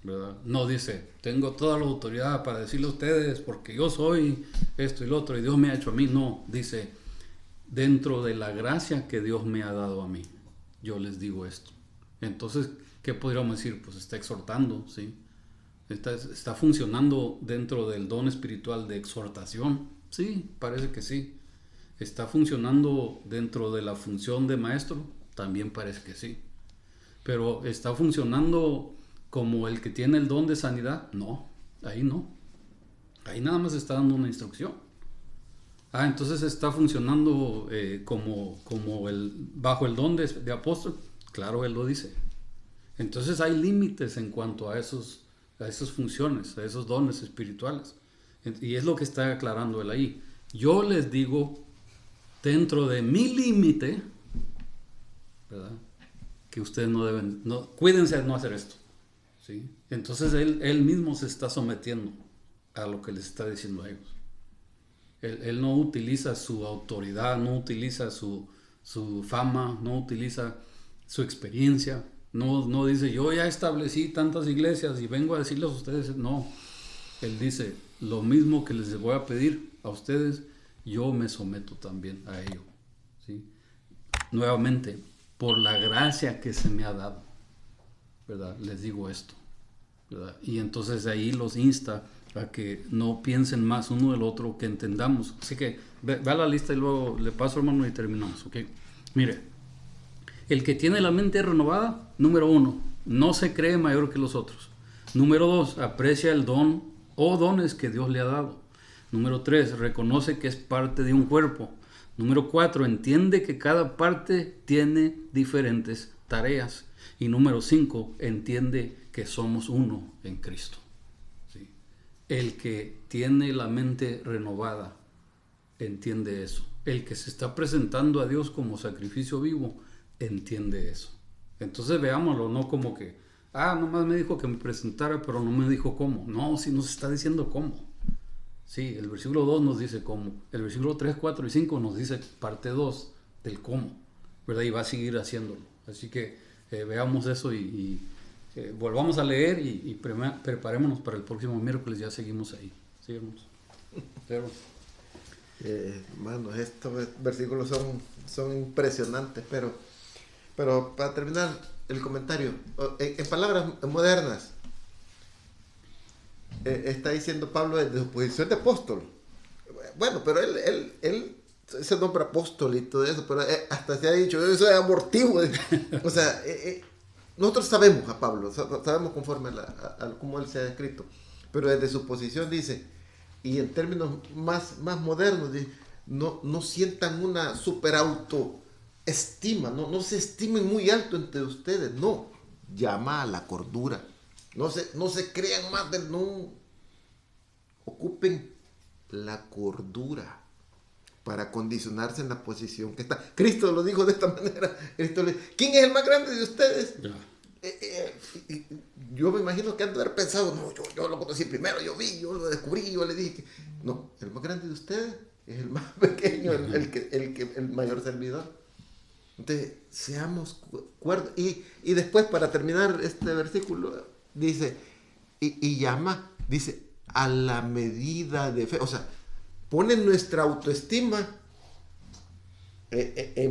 ¿verdad? No dice, tengo toda la autoridad para decirle a ustedes porque yo soy esto y lo otro y Dios me ha hecho a mí. No, dice, dentro de la gracia que Dios me ha dado a mí, yo les digo esto. Entonces, ¿qué podríamos decir? Pues está exhortando, ¿sí? Está funcionando dentro del don espiritual de exhortación. Sí, parece que sí. ¿Está funcionando dentro de la función de maestro? También parece que sí. Pero ¿está funcionando como el que tiene el don de sanidad? No, ahí no. Ahí nada más está dando una instrucción. Entonces está funcionando como bajo el don de apóstol. Claro, él lo dice. Entonces hay límites en cuanto a esas funciones, a esos dones espirituales. Y es lo que está aclarando él ahí. Yo les digo, dentro de mi límite, ¿verdad?, que ustedes no deben, cuídense de no hacer esto, ¿sí? Entonces él mismo se está sometiendo a lo que les está diciendo a ellos. Él no utiliza su autoridad, no utiliza su fama, no utiliza su experiencia. No dice, yo ya establecí tantas iglesias y vengo a decirles a ustedes. No, él dice, lo mismo que les voy a pedir a ustedes, yo me someto también a ello, ¿sí? Nuevamente, por la gracia que se me ha dado, ¿verdad?, les digo esto, ¿verdad? Y entonces ahí los insta a que no piensen más uno del otro, que entendamos. Así que ve a la lista y luego le paso, hermano, y terminamos, ¿ok? Mire, el que tiene la mente renovada, número 1, no se cree mayor que los otros. Número 2, aprecia el don o dones que Dios le ha dado. Número 3, reconoce que es parte de un cuerpo. Número 4, entiende que cada parte tiene diferentes tareas. Y número 5, entiende que somos uno en Cristo. ¿Sí? El que tiene la mente renovada entiende eso. El que se está presentando a Dios como sacrificio vivo entiende eso. Entonces veámoslo, no como que, nomás me dijo que me presentara, pero no me dijo cómo. No, sí nos está diciendo cómo. Sí, el versículo 2 nos dice cómo. El versículo 3, 4 y 5 nos dice parte 2 del cómo, ¿verdad? Y va a seguir haciéndolo. Así que veamos eso y volvamos a leer y preparémonos para el próximo miércoles. Ya seguimos ahí. Sigamos. Hermanos, estos versículos son impresionantes, pero para terminar el comentario, en palabras modernas, está diciendo Pablo desde su posición de apóstol. Bueno, pero él se nombra apóstol y todo eso, pero hasta se ha dicho, eso es amortivo. O sea, nosotros sabemos a Pablo, sabemos conforme a cómo él se ha descrito, pero desde su posición dice, y en términos más modernos, dice, no sientan una super autoestima, no se estimen muy alto entre ustedes, no, llama a la cordura, no se crean más no, ocupen la cordura para condicionarse en la posición que está. Cristo lo dijo de esta manera. ¿Quién es el más grande de ustedes? Yo me imagino que han de haber pensado, no, yo lo conocí primero, yo lo descubrí, yo le dije. No, el más grande de ustedes es el más pequeño, el mayor servidor. Entonces, seamos cuerdos. Y después, para terminar este versículo, dice, y llama, dice, a la medida de fe. O sea, pone nuestra autoestima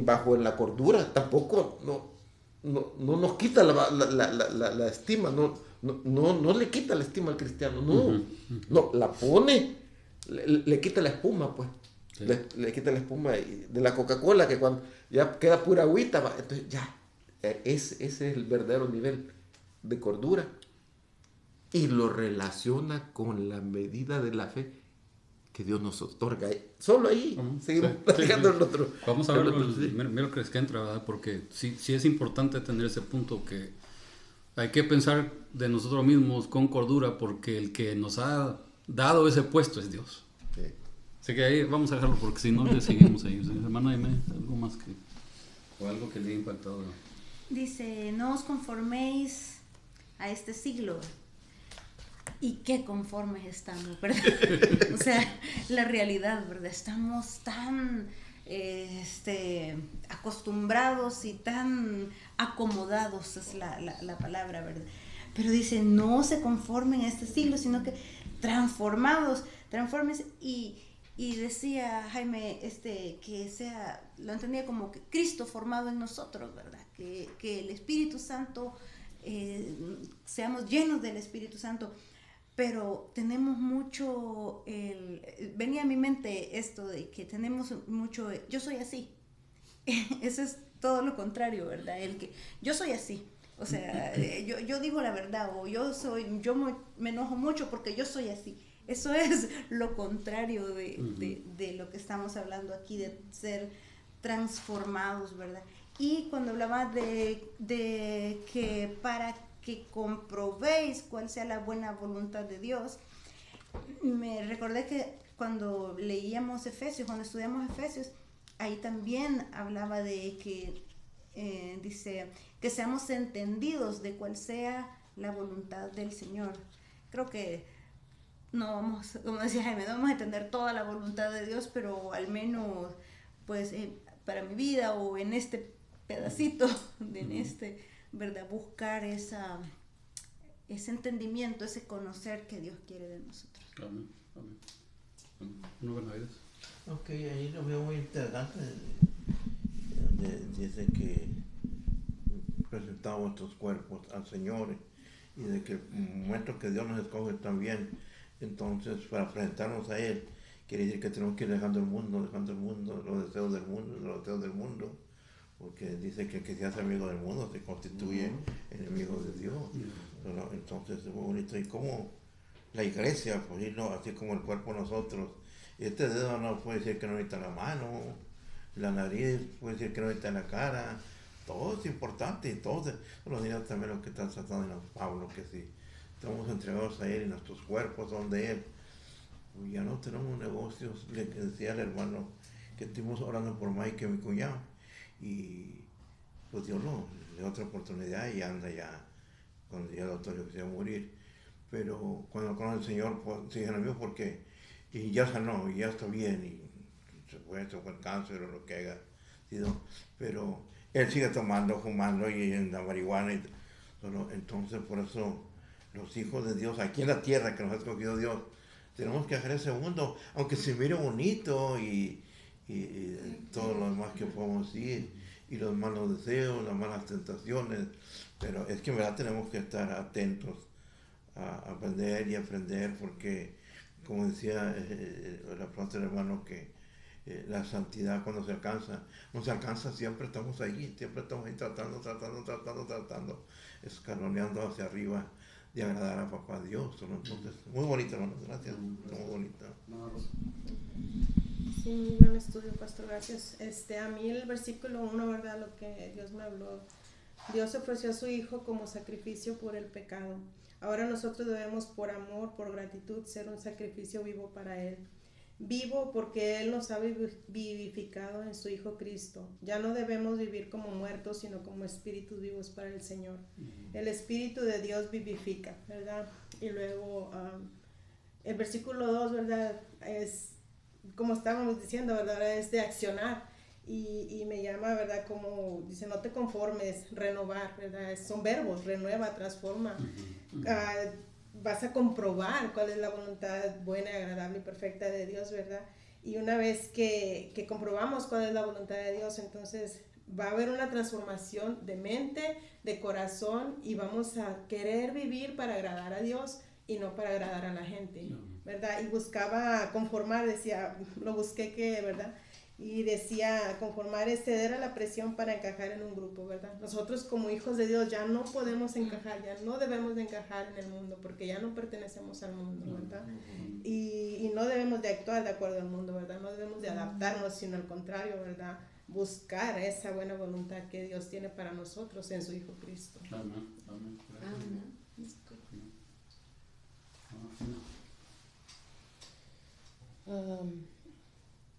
bajo en la cordura. Tampoco no nos quita la estima, no le quita la estima al cristiano, no, la pone, le quita la espuma, pues. Sí. Le quita la espuma de la Coca-Cola, que cuando ya queda pura agüita, entonces ya, ese es el verdadero nivel de cordura. Y lo relaciona con la medida de la fe que Dios nos otorga. Solo ahí seguimos platicando el otro. Vamos a ver lo que es que entra, ¿verdad? Porque sí es importante tener ese punto que hay que pensar de nosotros mismos con cordura, porque el que nos ha dado ese puesto es Dios. Sí. Así que ahí vamos a dejarlo, porque si no le seguimos ahí. Hermano, dime algo más o algo que le ha impactado. Dice, no os conforméis a este siglo. Y qué conformes estamos, ¿verdad? O sea, la realidad, ¿verdad? Estamos tan acostumbrados y tan acomodados, es la palabra, ¿verdad? Pero dice, no se conformen a este siglo, sino que transformados, transformes. Y decía Jaime, que sea, lo entendía como que Cristo formado en nosotros, ¿verdad? Que el Espíritu Santo, seamos llenos del Espíritu Santo. Pero tenemos mucho, venía a mi mente esto de que tenemos mucho, yo soy así. Eso es todo lo contrario, ¿verdad? Yo soy así. O sea, yo digo la verdad, o me enojo mucho porque yo soy así. Eso es lo contrario de lo que estamos hablando aquí, de ser transformados, ¿verdad? Y cuando hablaba de que para que comprobéis cuál sea la buena voluntad de Dios, me recordé que cuando leíamos Efesios, cuando estudiamos Efesios, ahí también hablaba de que dice que seamos entendidos de cuál sea la voluntad del Señor. Creo que no vamos, como decía Jaime, no vamos a entender toda la voluntad de Dios, pero al menos pues para mi vida o en este pedacito, ¿verdad? Buscar ese entendimiento, ese conocer que Dios quiere de nosotros. Amén. ¿No ven ahí? Ok, ahí lo veo muy interesante. Dice que presentamos nuestros cuerpos al Señor y de que el momento que Dios nos escoge también, entonces para presentarnos a Él, quiere decir que tenemos que ir dejando el mundo, los deseos del mundo, porque dice que el que se hace amigo del mundo se constituye enemigo de Dios. Entonces es muy bonito. Y como la iglesia, pues, ¿no? Así como el cuerpo nosotros, este dedo no puede decir que no necesita la mano, la nariz puede decir que no necesita la cara, todo es importante. Todos los días también lo que está tratando en Pablo, que si estamos entregados a Él y nuestros cuerpos son de Él, pues ya no tenemos negocios. Le decía al hermano que estuvimos orando por Mike, mi cuñado, y pues Dios le dio otra oportunidad y anda ya, cuando ya el doctor le quería morir, pero cuando conoce al Señor, pues sigue en el mío porque y ya sanó, y ya está bien, y se fue el cáncer o lo que haya sido, pero él sigue tomando, fumando y en la marihuana, entonces por eso los hijos de Dios aquí en la tierra que nos ha escogido Dios, tenemos que dejar ese mundo, aunque se mire bonito y todo lo demás que podemos ir, y los malos deseos, las malas tentaciones, pero es que en verdad tenemos que estar atentos a aprender y aprender, porque como decía la frase del hermano, que la santidad cuando se alcanza, no se alcanza, siempre estamos ahí tratando, escaloneando hacia arriba de agradar a Papá Dios. Entonces, muy bonito, hermano, gracias, muy bonito. Sí, muy buen estudio, pastor, gracias. A mí el versículo 1, ¿verdad? Lo que Dios me habló, Dios ofreció a su Hijo como sacrificio por el pecado. Ahora nosotros debemos, por amor, por gratitud, ser un sacrificio vivo para Él. Vivo porque Él nos ha vivificado en su Hijo Cristo. Ya no debemos vivir como muertos, sino como espíritus vivos para el Señor. El Espíritu de Dios vivifica, ¿verdad? Y luego el versículo 2, ¿verdad? Es, como estábamos diciendo, ¿verdad? Es de accionar. Y me llama, ¿verdad? Como dice, no te conformes, renovar, ¿verdad? Son verbos, renueva, transforma. Vas a comprobar cuál es la voluntad buena, agradable y perfecta de Dios, ¿verdad? Y una vez que comprobamos cuál es la voluntad de Dios, entonces va a haber una transformación de mente, de corazón, y vamos a querer vivir para agradar a Dios y no para agradar a la gente, ¿verdad? Y buscaba conformar, decía, lo busqué que, ¿verdad? Y decía, conformar es ceder a la presión para encajar en un grupo, ¿verdad? Nosotros como hijos de Dios ya no podemos encajar, ya no debemos de encajar en el mundo, porque ya no pertenecemos al mundo, ¿verdad? Y no debemos de actuar de acuerdo al mundo, ¿verdad? No debemos de adaptarnos, sino al contrario, ¿verdad? Buscar esa buena voluntad que Dios tiene para nosotros en su Hijo Cristo. Amén. Amén.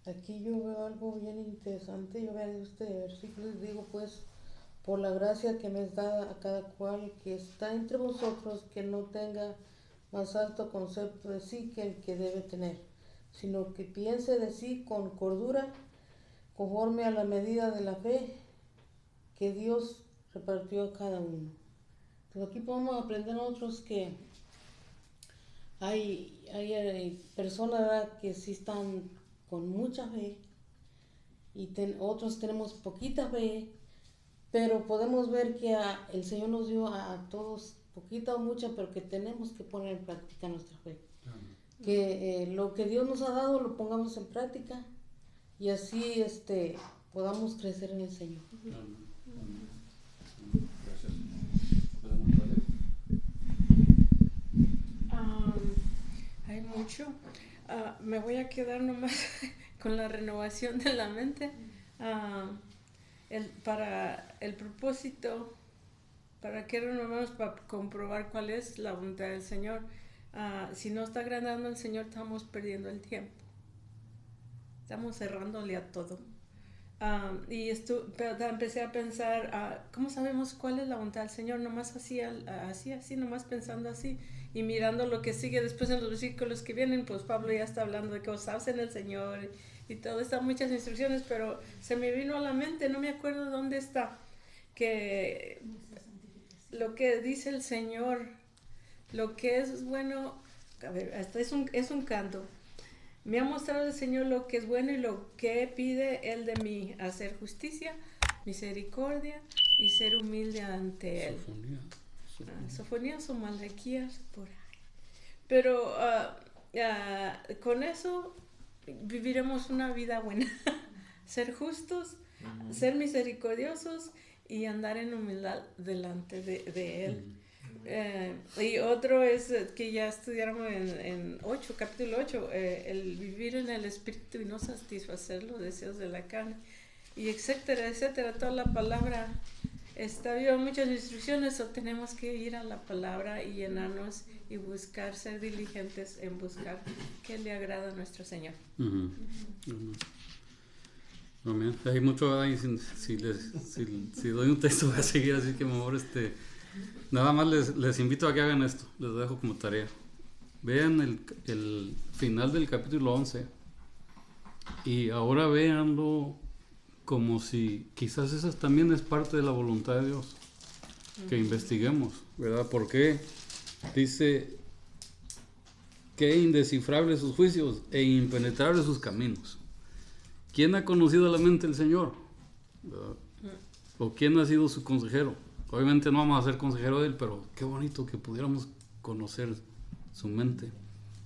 Aquí yo veo algo bien interesante. Yo veo este versículo y digo, pues, por la gracia que me da a cada cual que está entre vosotros, que no tenga más alto concepto de sí que el que debe tener, sino que piense de sí con cordura, conforme a la medida de la fe que Dios repartió a cada uno. Entonces aquí podemos aprender nosotros que hay personas, ¿verdad?, que sí están con mucha fe y otros tenemos poquita fe, pero podemos ver que el Señor nos dio a todos poquita o mucha, pero que tenemos que poner en práctica nuestra fe. Que lo que Dios nos ha dado lo pongamos en práctica y así podamos crecer en el Señor. Gracias. Hay mucho. Me voy a quedar nomás con la renovación de la mente. Para el propósito, ¿para qué renovamos? Para comprobar cuál es la voluntad del Señor. Si no está agradando al Señor, estamos perdiendo el tiempo. Estamos cerrándole a todo. Pero empecé a pensar, ¿cómo sabemos cuál es la voluntad del Señor? Nomás así, nomás pensando así y mirando lo que sigue después en los versículos que vienen, pues Pablo ya está hablando de que osaos en el Señor y todo, están muchas instrucciones, pero se me vino a la mente, no me acuerdo dónde está, que lo que dice el Señor, lo que es bueno, a ver, hasta es un canto. Me ha mostrado el Señor lo que es bueno y lo que pide Él de mí, hacer justicia, misericordia y ser humilde ante Él. Sofonías o Malaquías, por ahí. Pero con eso viviremos una vida buena. Ser justos, ser misericordiosos y andar en humildad delante de Él. Y otro es que ya estudiaron en capítulo 8, el vivir en el espíritu y no satisfacer los deseos de la carne, y etcétera, etcétera. Toda la palabra está viva, muchas instrucciones, o tenemos que ir a la palabra y llenarnos y buscar, ser diligentes en buscar qué le agrada a nuestro Señor. Amén. Hay mucho ahí, si doy un texto voy a seguir, así que mejor nada más les invito a que hagan esto, les dejo como tarea. Vean el final del capítulo 11 y ahora véanlo como si quizás esa también es parte de la voluntad de Dios, que investiguemos, ¿verdad? Porque dice qué indescifrables sus juicios e impenetrables sus caminos. ¿Quién ha conocido la mente del Señor? ¿O quién ha sido su consejero? Obviamente no vamos a ser consejero de él, pero qué bonito que pudiéramos conocer su mente.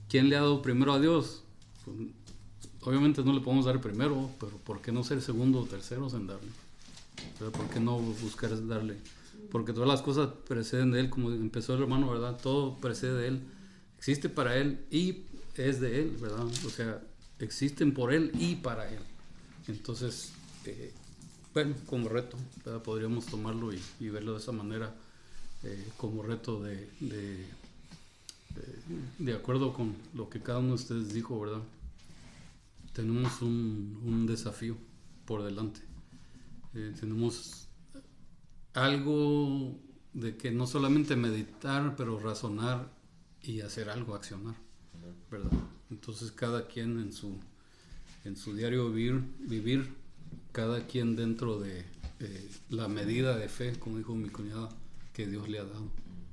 ¿Quién le ha dado primero a Dios? Pues, obviamente no le podemos dar primero, pero ¿por qué no ser segundo o terceros en darle? ¿Verdad? ¿Por qué no buscar darle? Porque todas las cosas preceden de él, como empezó el hermano, ¿verdad? Todo precede de él, existe para él y es de él, ¿verdad? O sea, existen por él y para él. Entonces, bueno, como reto, ¿verdad? Podríamos tomarlo y verlo de esa manera, como reto de acuerdo con lo que cada uno de ustedes dijo, ¿verdad? Tenemos un desafío por delante. Tenemos algo de que no solamente meditar, pero razonar y hacer algo, accionar, ¿verdad? Entonces cada quien en su diario vivir, cada quien dentro de la medida de fe, como dijo mi cuñada, que Dios le ha dado.